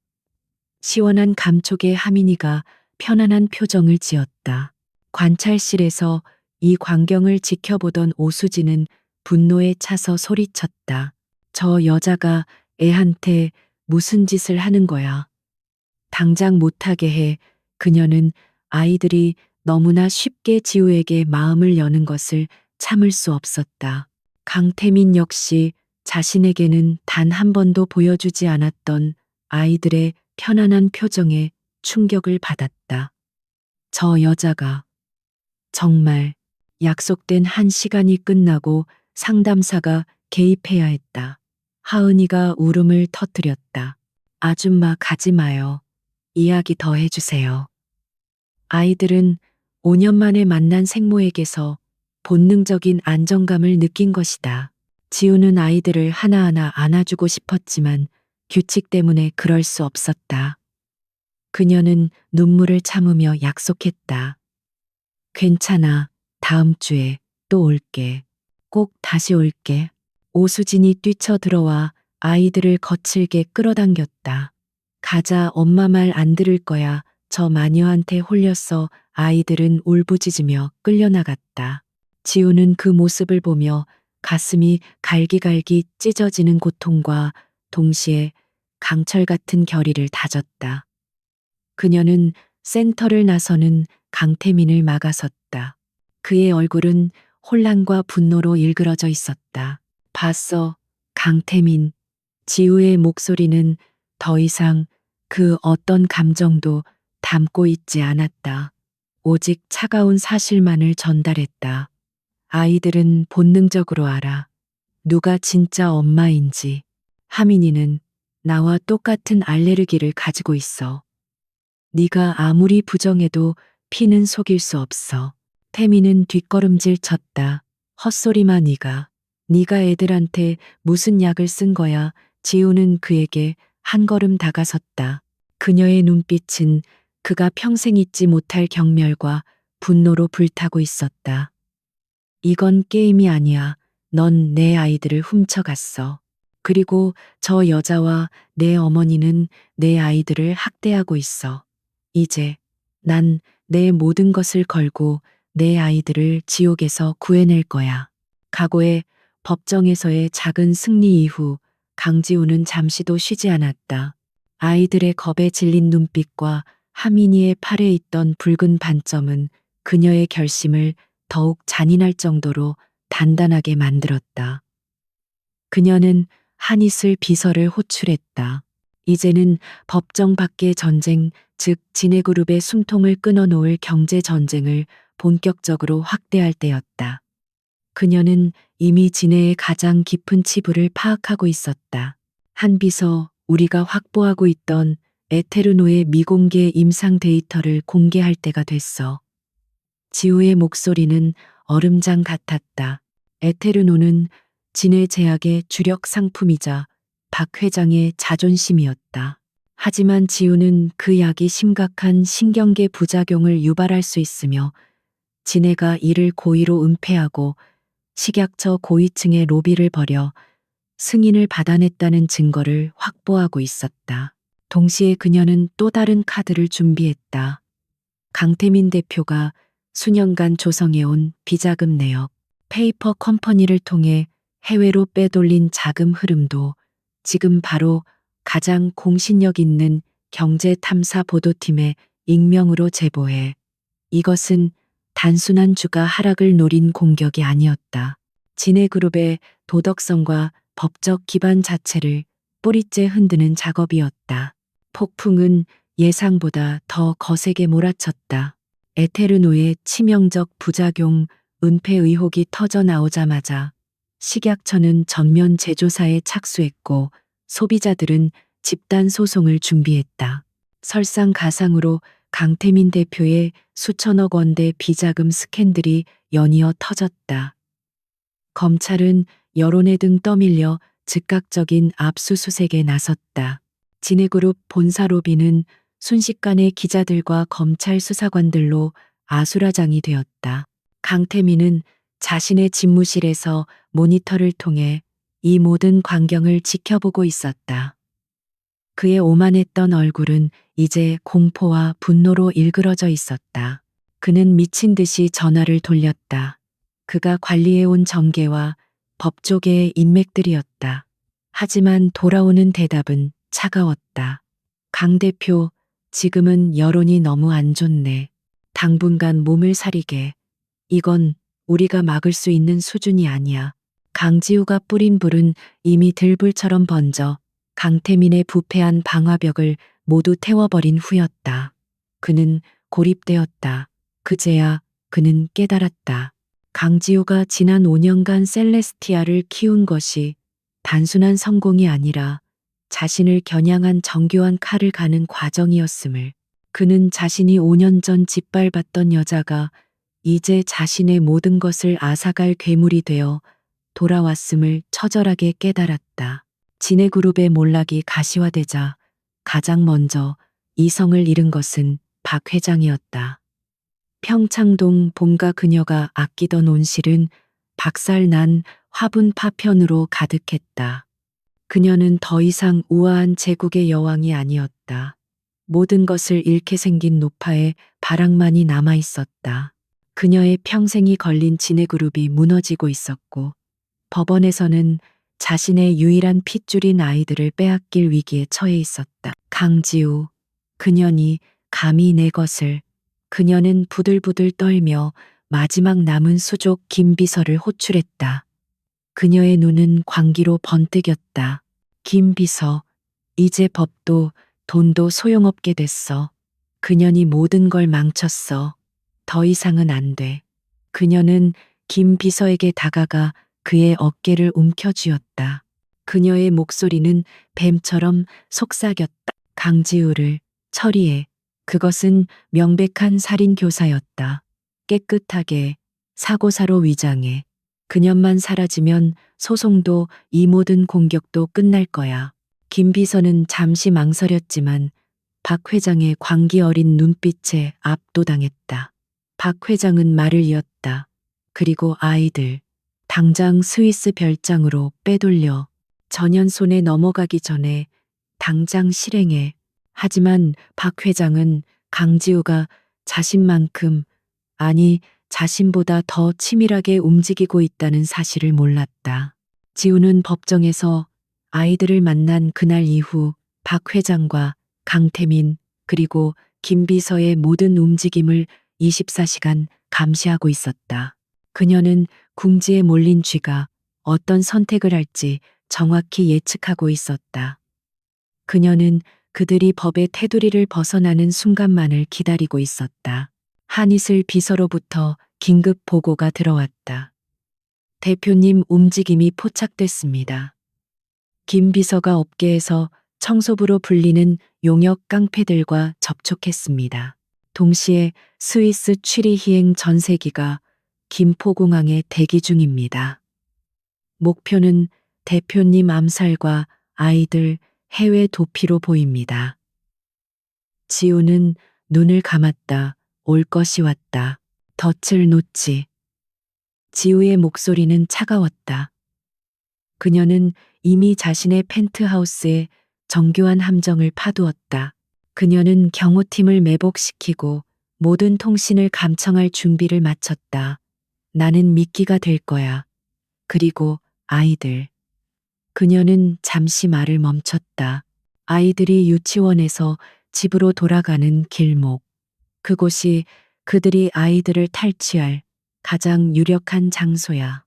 시원한 감촉에 하민이가 편안한 표정을 지었다. 관찰실에서 이 광경을 지켜보던 오수진은 분노에 차서 소리쳤다. 저 여자가 애한테 무슨 짓을 하는 거야. 당장 못하게 해. 그녀는 아이들이 너무나 쉽게 지우에게 마음을 여는 것을 참을 수 없었다. 강태민 역시 자신에게는 단 한 번도 보여주지 않았던 아이들의 편안한 표정에 충격을 받았다. 저 여자가 정말 약속된 한 시간이 끝나고 상담사가 개입해야 했다. 하은이가 울음을 터뜨렸다. 아줌마 가지 마요. 이야기 더 해주세요. 아이들은 5년 만에 만난 생모에게서 본능적인 안정감을 느낀 것이다. 지우는 아이들을 하나하나 안아주고 싶었지만 규칙 때문에 그럴 수 없었다. 그녀는 눈물을 참으며 약속했다. 괜찮아. 다음 주에 또 올게. 꼭 다시 올게. 오수진이 뛰쳐들어와 아이들을 거칠게 끌어당겼다. 가자. 엄마 말 안 들을 거야. 저 마녀한테 홀렸어. 아이들은 울부짖으며 끌려나갔다. 지우는 그 모습을 보며 가슴이 갈기갈기 찢어지는 고통과 동시에 강철 같은 결의를 다졌다. 그녀는 센터를 나서는 강태민을 막아섰다. 그의 얼굴은 혼란과 분노로 일그러져 있었다. 봤어, 강태민. 지우의 목소리는 더 이상 그 어떤 감정도 담고 있지 않았다. 오직 차가운 사실만을 전달했다. 아이들은 본능적으로 알아. 누가 진짜 엄마인지. 하민이는 나와 똑같은 알레르기를 가지고 있어. 네가 아무리 부정해도 피는 속일 수 없어. 태민은 뒷걸음질 쳤다. 헛소리마. 네가 애들한테 무슨 약을 쓴 거야. 지우는 그에게 한 걸음 다가섰다. 그녀의 눈빛은 그가 평생 잊지 못할 경멸과 분노로 불타고 있었다. 이건 게임이 아니야. 넌 내 아이들을 훔쳐갔어. 그리고 저 여자와 내 어머니는 내 아이들을 학대하고 있어. 이제 난 내 모든 것을 걸고 내 아이들을 지옥에서 구해낼 거야. 과거의 법정에서의 작은 승리 이후 강지우는 잠시도 쉬지 않았다. 아이들의 겁에 질린 눈빛과 하민이의 팔에 있던 붉은 반점은 그녀의 결심을 더욱 잔인할 정도로 단단하게 만들었다. 그녀는 한이슬 비서를 호출했다. 이제는 법정 밖의 전쟁, 즉 진해그룹의 숨통을 끊어놓을 경제 전쟁을 본격적으로 확대할 때였다. 그녀는 이미 진해의 가장 깊은 치부를 파악하고 있었다. 한 비서, 우리가 확보하고 있던 에테르노의 미공개 임상 데이터를 공개할 때가 됐어. 지우의 목소리는 얼음장 같았다. 에테르노는 진해 제약의 주력 상품이자 박 회장의 자존심이었다. 하지만 지우는 그 약이 심각한 신경계 부작용을 유발할 수 있으며 진해가 이를 고의로 은폐하고 식약처 고위층의 로비를 벌여 승인을 받아냈다는 증거를 확보하고 있었다. 동시에 그녀는 또 다른 카드를 준비했다. 강태민 대표가 수년간 조성해온 비자금 내역, 페이퍼 컴퍼니를 통해 해외로 빼돌린 자금 흐름도 지금 바로 가장 공신력 있는 경제탐사 보도팀의 익명으로 제보해. 이것은 단순한 주가 하락을 노린 공격이 아니었다. 진해그룹의 도덕성과 법적 기반 자체를 뿌리째 흔드는 작업이었다. 폭풍은 예상보다 더 거세게 몰아쳤다. 에테르노의 치명적 부작용 은폐 의혹이 터져 나오자마자 식약처는 전면 재조사에 착수했고 소비자들은 집단 소송을 준비했다. 설상가상으로 강태민 대표의 수천억 원대 비자금 스캔들이 연이어 터졌다. 검찰은 여론에 등 떠밀려 즉각적인 압수수색에 나섰다. 진해그룹 본사 로비는 순식간에 기자들과 검찰 수사관들로 아수라장이 되었다. 강태민은 자신의 집무실에서 모니터를 통해 이 모든 광경을 지켜보고 있었다. 그의 오만했던 얼굴은 이제 공포와 분노로 일그러져 있었다. 그는 미친 듯이 전화를 돌렸다. 그가 관리해온 정계와 법조계의 인맥들이었다. 하지만 돌아오는 대답은 차가웠다. 강 대표, 지금은 여론이 너무 안 좋네. 당분간 몸을 사리게. 이건 우리가 막을 수 있는 수준이 아니야. 강지우가 뿌린 불은 이미 들불처럼 번져 강태민의 부패한 방화벽을 모두 태워버린 후였다. 그는 고립되었다. 그제야 그는 깨달았다. 강지우가 지난 5년간 셀레스티아를 키운 것이 단순한 성공이 아니라 자신을 겨냥한 정교한 칼을 가는 과정이었음을. 그는 자신이 5년 전 짓밟았던 여자가 이제 자신의 모든 것을 앗아갈 괴물이 되어 돌아왔음을 처절하게 깨달았다. 진해그룹의 몰락이 가시화되자 가장 먼저 이성을 잃은 것은 박 회장이었다. 평창동 본가 그녀가 아끼던 온실은 박살난 화분 파편으로 가득했다. 그녀는 더 이상 우아한 제국의 여왕이 아니었다. 모든 것을 잃게 생긴 노파의 바락만이 남아 있었다. 그녀의 평생이 걸린 진해그룹이 무너지고 있었고 법원에서는 자신의 유일한 핏줄인 아이들을 빼앗길 위기에 처해 있었다. 강지우, 그년이 감히 내 것을. 그녀는 부들부들 떨며 마지막 남은 수족 김비서를 호출했다. 그녀의 눈은 광기로 번뜩였다. 김비서, 이제 법도 돈도 소용없게 됐어. 그년이 모든 걸 망쳤어. 더 이상은 안 돼. 그녀는 김 비서에게 다가가 그의 어깨를 움켜쥐었다. 그녀의 목소리는 뱀처럼 속삭였다. 강지우를 처리해. 그것은 명백한 살인 교사였다. 깨끗하게 사고사로 위장해. 그년만 사라지면 소송도 이 모든 공격도 끝날 거야. 김 비서는 잠시 망설였지만 박 회장의 광기 어린 눈빛에 압도당했다. 박 회장은 말을 이었다. 그리고 아이들, 당장 스위스 별장으로 빼돌려. 전현 손에 넘어가기 전에 당장 실행해. 하지만 박 회장은 강지우가 자신만큼, 아니 자신보다 더 치밀하게 움직이고 있다는 사실을 몰랐다. 지우는 법정에서 아이들을 만난 그날 이후 박 회장과 강태민 그리고 김 비서의 모든 움직임을 24시간 감시하고 있었다. 그녀는 궁지에 몰린 쥐가 어떤 선택을 할지 정확히 예측하고 있었다. 그녀는 그들이 법의 테두리를 벗어나는 순간만을 기다리고 있었다. 한이슬 비서로부터 긴급 보고가 들어왔다. 대표님 움직임이 포착됐습니다. 김 비서가 업계에서 청소부로 불리는 용역 깡패들과 접촉했습니다. 동시에 스위스 취리히행 전세기가 김포공항에 대기 중입니다. 목표는 대표님 암살과 아이들 해외 도피로 보입니다. 지우는 눈을 감았다. 올 것이 왔다. 덫을 놓지. 지우의 목소리는 차가웠다. 그녀는 이미 자신의 펜트하우스에 정교한 함정을 파두었다. 그녀는 경호팀을 매복시키고 모든 통신을 감청할 준비를 마쳤다. 나는 미끼가 될 거야. 그리고 아이들. 그녀는 잠시 말을 멈췄다. 아이들이 유치원에서 집으로 돌아가는 길목. 그곳이 그들이 아이들을 탈취할 가장 유력한 장소야.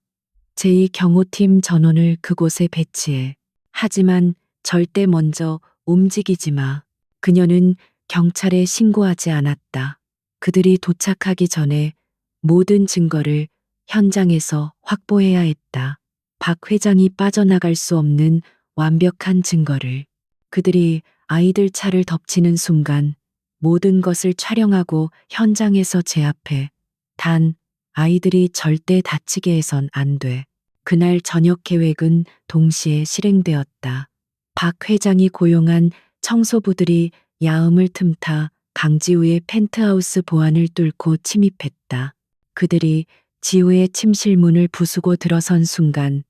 제2경호팀 전원을 그곳에 배치해. 하지만 절대 먼저 움직이지 마. 그녀는 경찰에 신고하지 않았다. 그들이 도착하기 전에 모든 증거를 현장에서 확보해야 했다. 박 회장이 빠져나갈 수 없는 완벽한 증거를. 그들이 아이들 차를 덮치는 순간 모든 것을 촬영하고 현장에서 제압해. 단, 아이들이 절대 다치게 해선 안 돼. 그날 저녁 계획은 동시에 실행되었다. 박 회장이 고용한 청소부들이 야음을 틈타 강지우의 펜트하우스 보안을 뚫고 침입했다. 그들이 지우의 침실문을 부수고 들어선 순간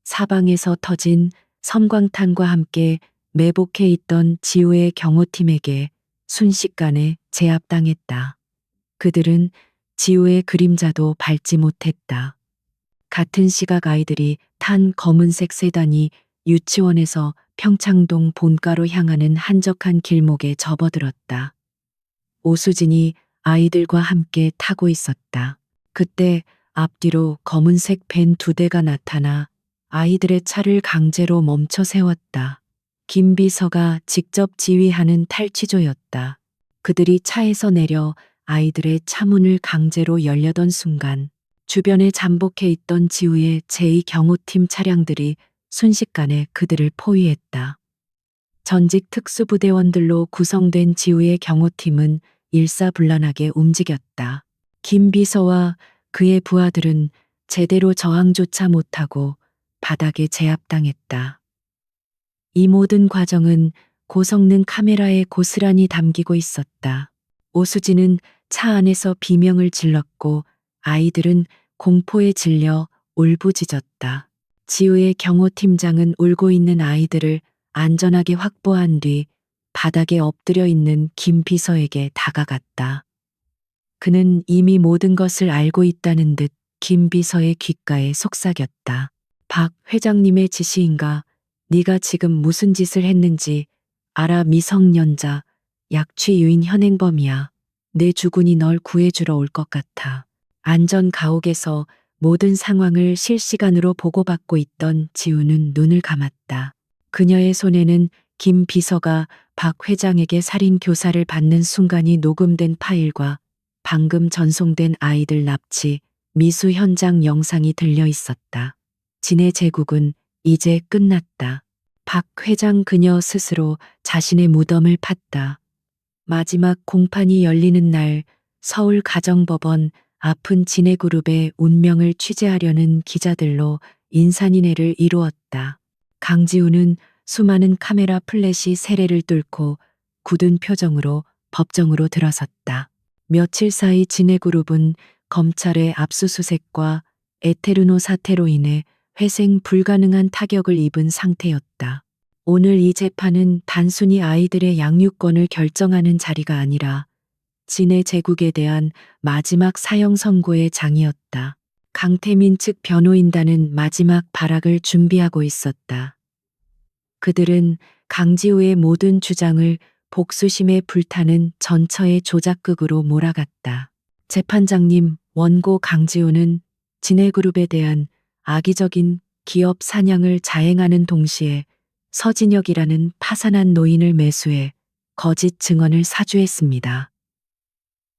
사방에서 터진 섬광탄과 함께 매복해 있던 지우의 경호팀에게 순식간에 제압당했다. 그들은 지우의 그림자도 밟지 못했다. 같은 시각 아이들이 탄 검은색 세단이 유치원에서 평창동 본가로 향하는 한적한 길목에 접어들었다. 오수진이 아이들과 함께 타고 있었다. 그때 앞뒤로 검은색 밴 2대가 나타나 아이들의 차를 강제로 멈춰 세웠다. 김 비서가 직접 지휘하는 탈취조였다. 그들이 차에서 내려 아이들의 차문을 강제로 열려던 순간 주변에 잠복해 있던 지우의 제2경호팀 차량들이 순식간에 그들을 포위했다. 전직 특수부대원들로 구성된 지우의 경호팀은 일사불란하게 움직였다. 김 비서와 그의 부하들은 제대로 저항조차 못하고 바닥에 제압당했다. 이 모든 과정은 고성능 카메라에 고스란히 담기고 있었다. 오수진은 차 안에서 비명을 질렀고 아이들은 공포에 질려 울부짖었다. 지우의 경호팀장은 울고 있는 아이들을 안전하게 확보한 뒤 바닥에 엎드려 있는 김 비서에게 다가갔다. 그는 이미 모든 것을 알고 있다는 듯 김 비서의 귓가에 속삭였다. 박 회장님의 지시인가? 네가 지금 무슨 짓을 했는지 알아. 미성년자, 약취 유인 현행범이야. 내 주군이 널 구해주러 올 것 같아. 안전 가옥에서 모든 상황을 실시간으로 보고받고 있던 지우는 눈을 감았다. 그녀의 손에는 김 비서가 박 회장에게 살인 교사를 받는 순간이 녹음된 파일과 방금 전송된 아이들 납치, 미수 현장 영상이 들려 있었다. 진의 제국은 이제 끝났다. 박 회장 그녀 스스로 자신의 무덤을 팠다. 마지막 공판이 열리는 날 서울 가정법원 아픈 진해그룹의 운명을 취재하려는 기자들로 인산인해를 이루었다. 강지우는 수많은 카메라 플래시 세례를 뚫고 굳은 표정으로 법정으로 들어섰다. 며칠 사이 진해그룹은 검찰의 압수수색과 에테르노 사태로 인해 회생 불가능한 타격을 입은 상태였다. 오늘 이 재판은 단순히 아이들의 양육권을 결정하는 자리가 아니라 진해 제국에 대한 마지막 사형 선고의 장이었다. 강태민 측 변호인단은 마지막 발악을 준비하고 있었다. 그들은 강지우의 모든 주장을 복수심에 불타는 전처의 조작극으로 몰아갔다. 재판장님, 원고 강지우는 진해그룹에 대한 악의적인 기업 사냥을 자행하는 동시에 서진혁이라는 파산한 노인을 매수해 거짓 증언을 사주했습니다.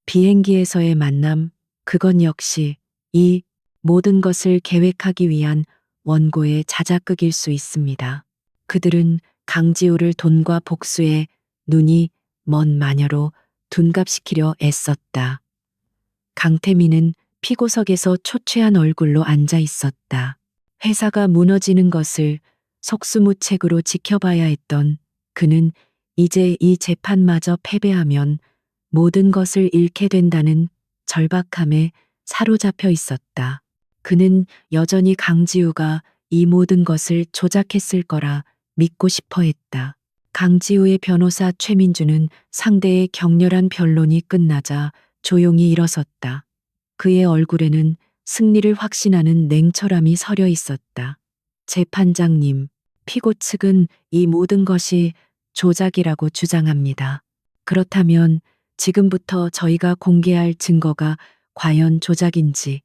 비행기에서의 만남, 그건 역시 이 모든 것을 계획하기 위한 원고의 자작극일 수 있습니다. 그들은 강지우를 돈과 복수에 눈이 먼 마녀로 둔갑시키려 애썼다. 강태민은 피고석에서 초췌한 얼굴로 앉아 있었다. 회사가 무너지는 것을 속수무책으로 지켜봐야 했던 그는 이제 이 재판마저 패배하면 모든 것을 잃게 된다는 절박함에 사로잡혀 있었다. 그는 여전히 강지우가 이 모든 것을 조작했을 거라 믿고 싶어 했다. 강지우의 변호사 최민주는 상대의 격렬한 변론이 끝나자 조용히 일어섰다. 그의 얼굴에는 승리를 확신하는 냉철함이 서려 있었다. 재판장님, 피고 측은 이 모든 것이 조작이라고 주장합니다. 그렇다면 지금부터 저희가 공개할 증거가 과연 조작인지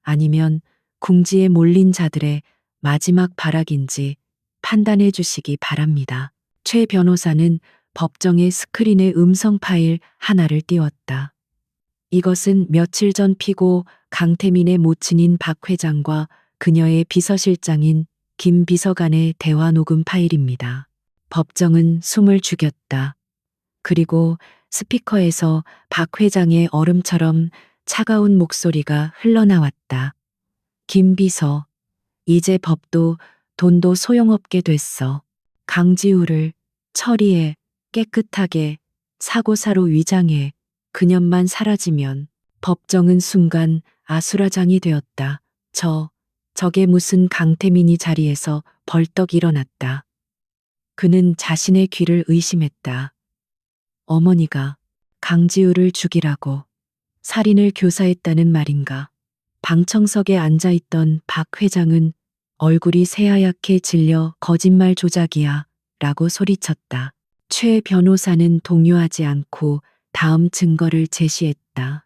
아니면 궁지에 몰린 자들의 마지막 발악인지 판단해 주시기 바랍니다. 최 변호사는 법정의 스크린에 음성 파일 하나를 띄웠다. 이것은 며칠 전 피고 강태민의 모친인 박 회장과 그녀의 비서실장인 김 비서관의 대화 녹음 파일입니다. 법정은 숨을 죽였다. 그리고 스피커에서 박 회장의 얼음처럼 차가운 목소리가 흘러나왔다. 김 비서, 이제 법도 돈도 소용없게 됐어. 강지우를 처리해, 깨끗하게, 사고사로 위장해. 그년만 사라지면. 법정은 순간 아수라장이 되었다. 저게 무슨 강태민이 자리에서 벌떡 일어났다. 그는 자신의 귀를 의심했다. 어머니가 강지우를 죽이라고 살인을 교사했다는 말인가. 방청석에 앉아있던 박 회장은 얼굴이 새하얗게 질려 거짓말 조작이야 라고 소리쳤다. 최 변호사는 동요하지 않고 다음 증거를 제시했다.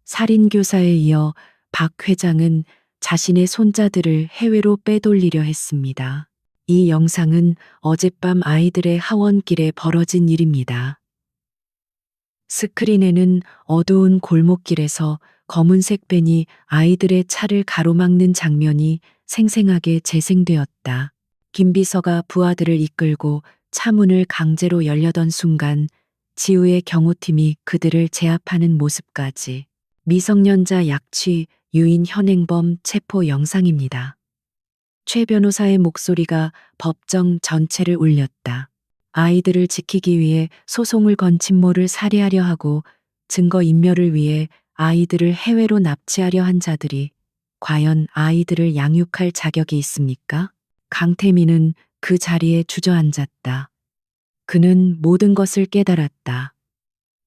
살인교사에 이어 박 회장은 자신의 손자들을 해외로 빼돌리려 했습니다. 이 영상은 어젯밤 아이들의 하원길에 벌어진 일입니다. 스크린에는 어두운 골목길에서 검은색 밴이 아이들의 차를 가로막는 장면이 생생하게 재생되었다. 김 비서가 부하들을 이끌고 차문을 강제로 열려던 순간 지우의 경호팀이 그들을 제압하는 모습까지. 미성년자 약취, 유인 현행범 체포 영상입니다. 최 변호사의 목소리가 법정 전체를 울렸다. 아이들을 지키기 위해 소송을 건 친모를 살해하려 하고 증거 인멸을 위해 아이들을 해외로 납치하려 한 자들이 과연 아이들을 양육할 자격이 있습니까? 강태민은 그 자리에 주저앉았다. 그는 모든 것을 깨달았다.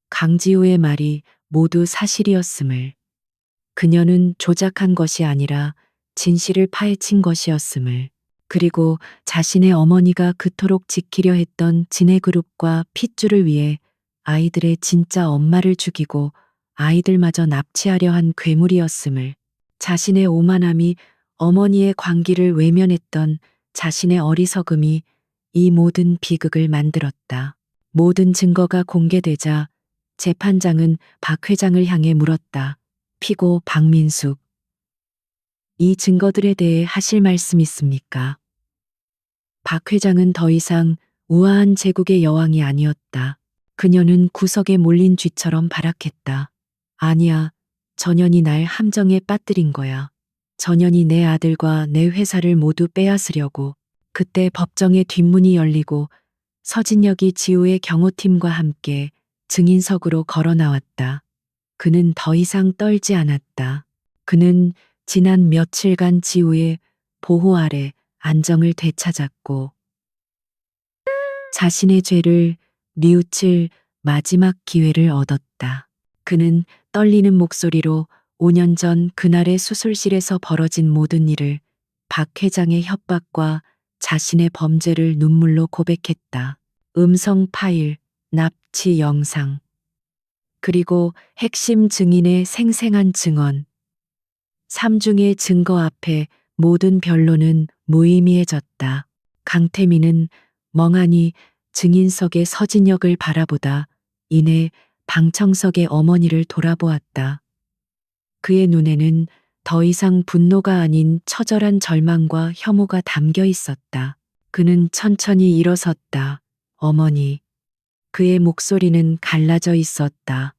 강지우의 말이 모두 사실이었음을. 그녀는 조작한 것이 아니라 진실을 파헤친 것이었음을. 그리고 자신의 어머니가 그토록 지키려 했던 진해그룹과 핏줄을 위해 아이들의 진짜 엄마를 죽이고 아이들마저 납치하려 한 괴물이었음을. 자신의 오만함이 어머니의 광기를 외면했던 자신의 어리석음이 이 모든 비극을 만들었다. 모든 증거가 공개되자 재판장은 박 회장을 향해 물었다. 피고 박민숙, 이 증거들에 대해 하실 말씀 있습니까? 박 회장은 더 이상 우아한 제국의 여왕이 아니었다. 그녀는 구석에 몰린 쥐처럼 발악했다. 아니야, 전현이 날 함정에 빠뜨린 거야. 전현이 내 아들과 내 회사를 모두 빼앗으려고. 그때 법정의 뒷문이 열리고 서진혁이 지우의 경호팀과 함께 증인석으로 걸어 나왔다. 그는 더 이상 떨지 않았다. 그는 지난 며칠간 지우의 보호 아래 안정을 되찾았고 자신의 죄를 뉘우칠 마지막 기회를 얻었다. 그는 떨리는 목소리로 5년 전 그날의 수술실에서 벌어진 모든 일을, 박 회장의 협박과 자신의 범죄를 눈물로 고백했다. 음성 파일, 납치 영상, 그리고 핵심 증인의 생생한 증언. 삼중의 증거 앞에 모든 변론은 무의미해졌다. 강태민은 멍하니 증인석의 서진혁을 바라보다 이내 방청석의 어머니를 돌아보았다. 그의 눈에는 더 이상 분노가 아닌 처절한 절망과 혐오가 담겨 있었다. 그는 천천히 일어섰다. 어머니. 그의 목소리는 갈라져 있었다.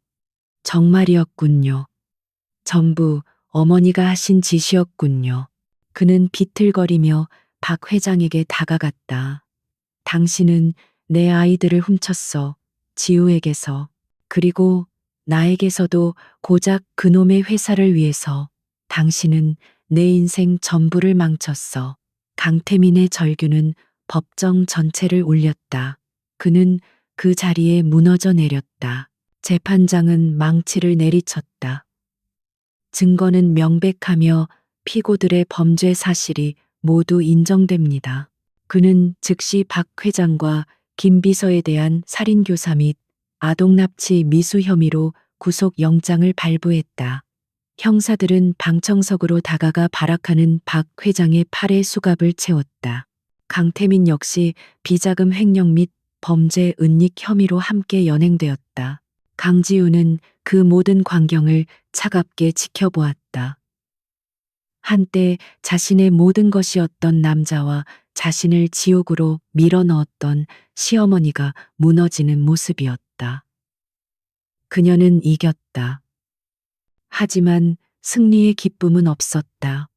정말이었군요. 전부 어머니가 하신 짓이었군요. 그는 비틀거리며 박 회장에게 다가갔다. 당신은 내 아이들을 훔쳤어. 지우에게서. 그리고 나에게서도 고작 그놈의 회사를 위해서. 당신은 내 인생 전부를 망쳤어. 강태민의 절규는 법정 전체를 울렸다. 그는 그 자리에 무너져 내렸다. 재판장은 망치를 내리쳤다. 증거는 명백하며 피고들의 범죄 사실이 모두 인정됩니다. 그는 즉시 박 회장과 김 비서에 대한 살인교사 및 아동납치 미수 혐의로 구속영장을 발부했다. 형사들은 방청석으로 다가가 발악하는 박 회장의 팔에 수갑을 채웠다. 강태민 역시 비자금 횡령 및 범죄 은닉 혐의로 함께 연행되었다. 강지우는 그 모든 광경을 차갑게 지켜보았다. 한때 자신의 모든 것이었던 남자와 자신을 지옥으로 밀어넣었던 시어머니가 무너지는 모습이었다. 그녀는 이겼다. 하지만 승리의 기쁨은 없었다.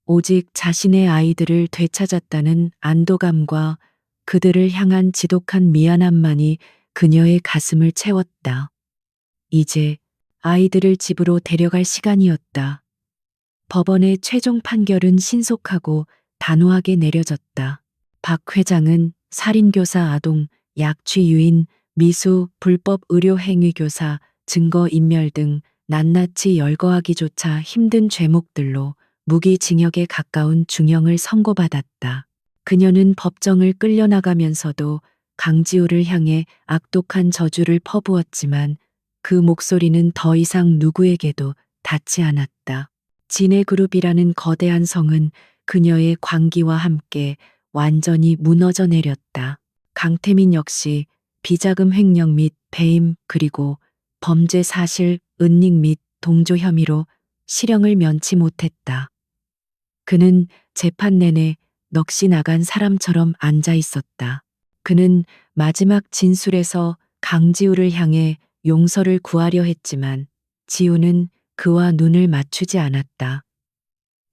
오직 자신의 아이들을 되찾았다는 안도감과 그들을 향한 지독한 미안함만이 그녀의 가슴을 채웠다. 이제 아이들을 집으로 데려갈 시간이었다. 법원의 최종 판결은 신속하고 단호하게 내려졌다. 박 회장은 살인교사 아동, 약취 유인, 미수, 불법 의료 행위 교사, 증거인멸 등 낱낱이 열거하기조차 힘든 죄목들로 무기징역에 가까운 중형을 선고받았다. 그녀는 법정을 끌려나가면서도 강지우를 향해 악독한 저주를 퍼부었지만 그 목소리는 더 이상 누구에게도 닿지 않았다. 진해그룹이라는 거대한 성은 그녀의 광기와 함께 완전히 무너져 내렸다. 강태민 역시 비자금 횡령 및 배임 그리고 범죄 사실 은닉 및 동조 혐의로 실형을 면치 못했다. 그는 재판 내내 넋이 나간 사람처럼 앉아 있었다. 그는 마지막 진술에서 강지우를 향해 용서를 구하려 했지만 지우는 그와 눈을 맞추지 않았다.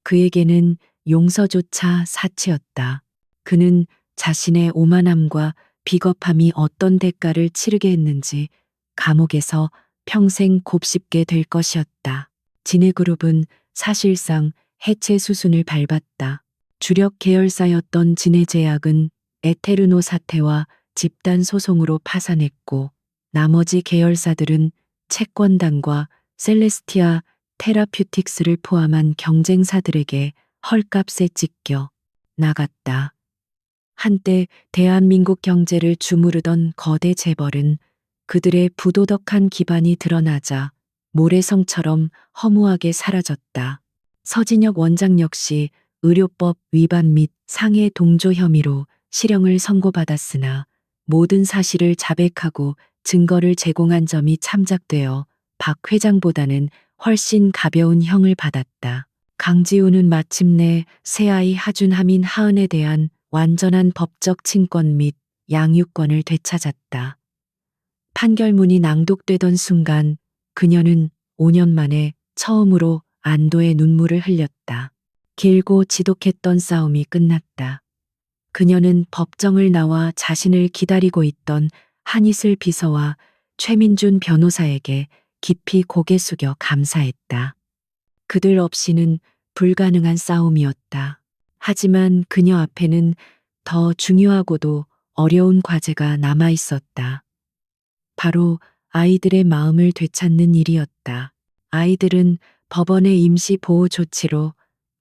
그에게는 용서조차 사치였다. 그는 자신의 오만함과 비겁함이 어떤 대가를 치르게 했는지 감옥에서 평생 곱씹게 될 것이었다. 진해그룹은 사실상 해체 수순을 밟았다. 주력 계열사였던 진해제약은 에테르노 사태와 집단 소송으로 파산했고 나머지 계열사들은 채권단과 셀레스티아 테라퓨틱스를 포함한 경쟁사들에게 헐값에 찢겨 나갔다. 한때 대한민국 경제를 주무르던 거대 재벌은 그들의 부도덕한 기반이 드러나자 모래성처럼 허무하게 사라졌다. 서진혁 원장 역시 의료법 위반 및 상해 동조 혐의로 실형을 선고받았으나 모든 사실을 자백하고 증거를 제공한 점이 참작되어 박 회장보다는 훨씬 가벼운 형을 받았다. 강지우는 마침내 새아이 하준하민 하은에 대한 완전한 법적 친권 및 양육권을 되찾았다. 판결문이 낭독되던 순간 그녀는 5년 만에 처음으로 안도의 눈물을 흘렸다. 길고 지독했던 싸움이 끝났다. 그녀는 법정을 나와 자신을 기다리고 있던 한이슬 비서와 최민준 변호사에게 깊이 고개 숙여 감사했다. 그들 없이는 불가능한 싸움이었다. 하지만 그녀 앞에는 더 중요하고도 어려운 과제가 남아 있었다. 바로 아이들의 마음을 되찾는 일이었다. 아이들은 법원의 임시 보호 조치로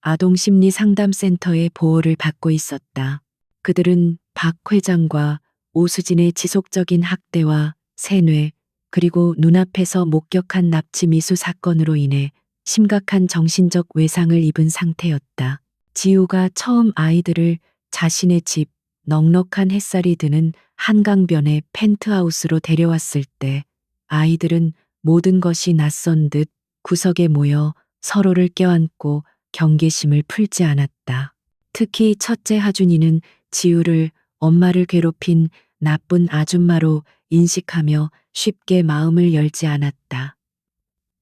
아동심리상담센터의 보호를 받고 있었다. 그들은 박 회장과 오수진의 지속적인 학대와 세뇌 그리고 눈앞에서 목격한 납치 미수 사건으로 인해 심각한 정신적 외상을 입은 상태였다. 지우가 처음 아이들을 자신의 집 넉넉한 햇살이 드는 한강변의 펜트하우스로 데려왔을 때 아이들은 모든 것이 낯선 듯 구석에 모여 서로를 껴안고 경계심을 풀지 않았다. 특히 첫째 하준이는 지우를 엄마를 괴롭힌 나쁜 아줌마로 인식하며 쉽게 마음을 열지 않았다.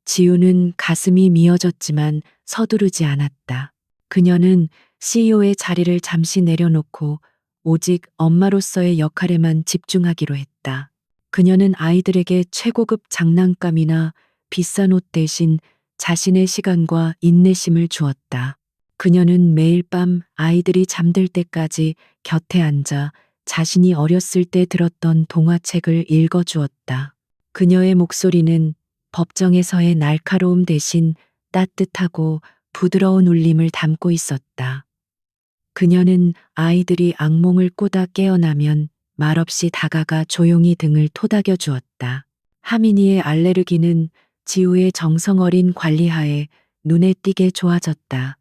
지우는 가슴이 미어졌지만 서두르지 않았다. 그녀는 CEO의 자리를 잠시 내려놓고 오직 엄마로서의 역할에만 집중하기로 했다. 그녀는 아이들에게 최고급 장난감이나 비싼 옷 대신 자신의 시간과 인내심을 주었다. 그녀는 매일 밤 아이들이 잠들 때까지 곁에 앉아 자신이 어렸을 때 들었던 동화책을 읽어주었다. 그녀의 목소리는 법정에서의 날카로움 대신 따뜻하고 부드러운 울림을 담고 있었다. 그녀는 아이들이 악몽을 꾸다 깨어나면 말없이 다가가 조용히 등을 토닥여 주었다. 하민이의 알레르기는 지우의 정성 어린 관리하에 눈에 띄게 좋아졌다.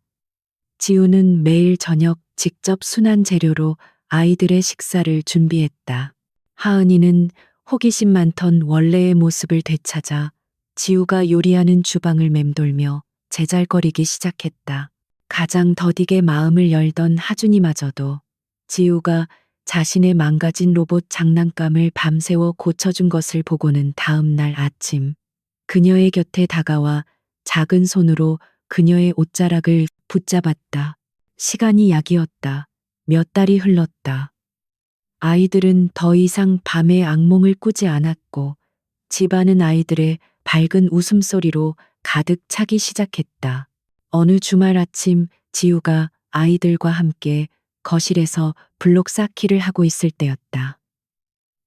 지우는 매일 저녁 직접 순한 재료로 아이들의 식사를 준비했다. 하은이는 호기심 많던 원래의 모습을 되찾아 지우가 요리하는 주방을 맴돌며 제잘거리기 시작했다. 가장 더디게 마음을 열던 하준이마저도 지우가 자신의 망가진 로봇 장난감을 밤새워 고쳐준 것을 보고는 다음 날 아침 그녀의 곁에 다가와 작은 손으로 그녀의 옷자락을 붙잡았다. 시간이 약이었다. 몇 달이 흘렀다. 아이들은 더 이상 밤에 악몽을 꾸지 않았고 집안은 아이들의 밝은 웃음소리로 가득 차기 시작했다. 어느 주말 아침 지우가 아이들과 함께 거실에서 블록 쌓기를 하고 있을 때였다.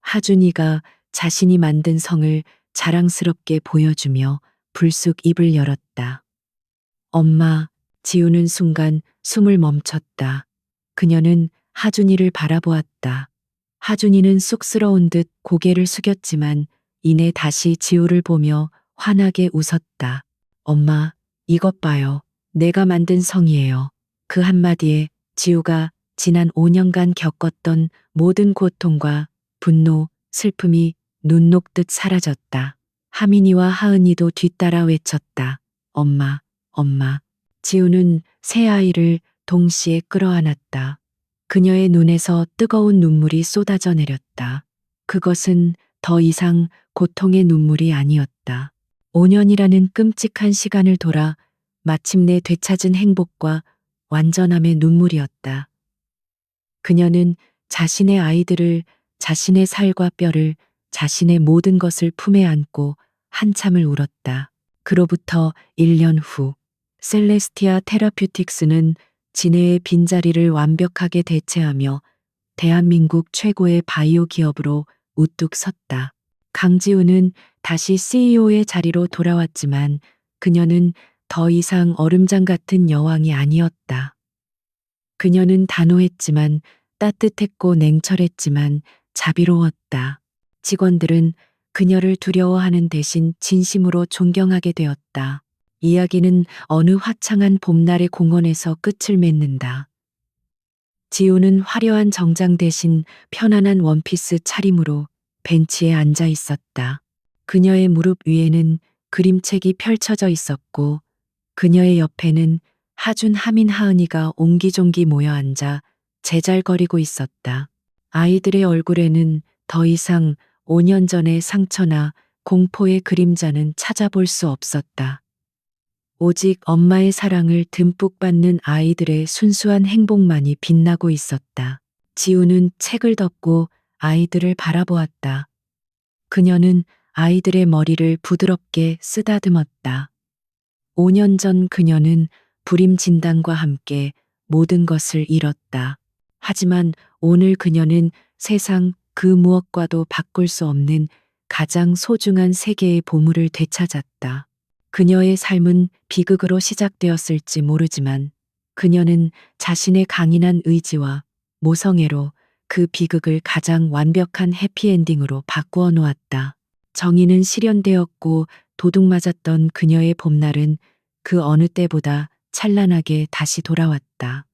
하준이가 자신이 만든 성을 자랑스럽게 보여주며 불쑥 입을 열었다. 엄마, 지우는 순간 숨을 멈췄다. 그녀는 하준이를 바라보았다. 하준이는 쑥스러운 듯 고개를 숙였지만 이내 다시 지우를 보며 환하게 웃었다. 엄마, 이것 봐요. 내가 만든 성이에요. 그 한마디에 지우가 지난 5년간 겪었던 모든 고통과 분노, 슬픔이 눈 녹듯 사라졌다. 하민이와 하은이도 뒤따라 외쳤다. 엄마, 엄마. 지우는 새 아이를 동시에 끌어안았다. 그녀의 눈에서 뜨거운 눈물이 쏟아져 내렸다. 그것은 더 이상 고통의 눈물이 아니었다. 5년이라는 끔찍한 시간을 돌아 마침내 되찾은 행복과 완전함의 눈물이었다. 그녀는 자신의 아이들을, 자신의 살과 뼈를, 자신의 모든 것을 품에 안고 한참을 울었다. 그로부터 1년 후, 셀레스티아 테라퓨틱스는 진해의 빈자리를 완벽하게 대체하며 대한민국 최고의 바이오 기업으로 우뚝 섰다. 강지우는 다시 CEO의 자리로 돌아왔지만 그녀는 더 이상 얼음장 같은 여왕이 아니었다. 그녀는 단호했지만 따뜻했고 냉철했지만 자비로웠다. 직원들은 그녀를 두려워하는 대신 진심으로 존경하게 되었다. 이야기는 어느 화창한 봄날의 공원에서 끝을 맺는다. 지우는 화려한 정장 대신 편안한 원피스 차림으로 벤치에 앉아 있었다. 그녀의 무릎 위에는 그림책이 펼쳐져 있었고 그녀의 옆에는 하준, 하민, 하은이가 옹기종기 모여 앉아 제잘거리고 있었다. 아이들의 얼굴에는 더 이상 5년 전의 상처나 공포의 그림자는 찾아볼 수 없었다. 오직 엄마의 사랑을 듬뿍 받는 아이들의 순수한 행복만이 빛나고 있었다. 지우는 책을 덮고 아이들을 바라보았다. 그녀는 아이들의 머리를 부드럽게 쓰다듬었다. 5년 전 그녀는 불임 진단과 함께 모든 것을 잃었다. 하지만 오늘 그녀는 세상 그 무엇과도 바꿀 수 없는 가장 소중한 세 개의 보물을 되찾았다. 그녀의 삶은 비극으로 시작되었을지 모르지만 그녀는 자신의 강인한 의지와 모성애로 그 비극을 가장 완벽한 해피엔딩으로 바꾸어 놓았다. 정의는 실현되었고 도둑맞았던 그녀의 봄날은 그 어느 때보다 찬란하게 다시 돌아왔다.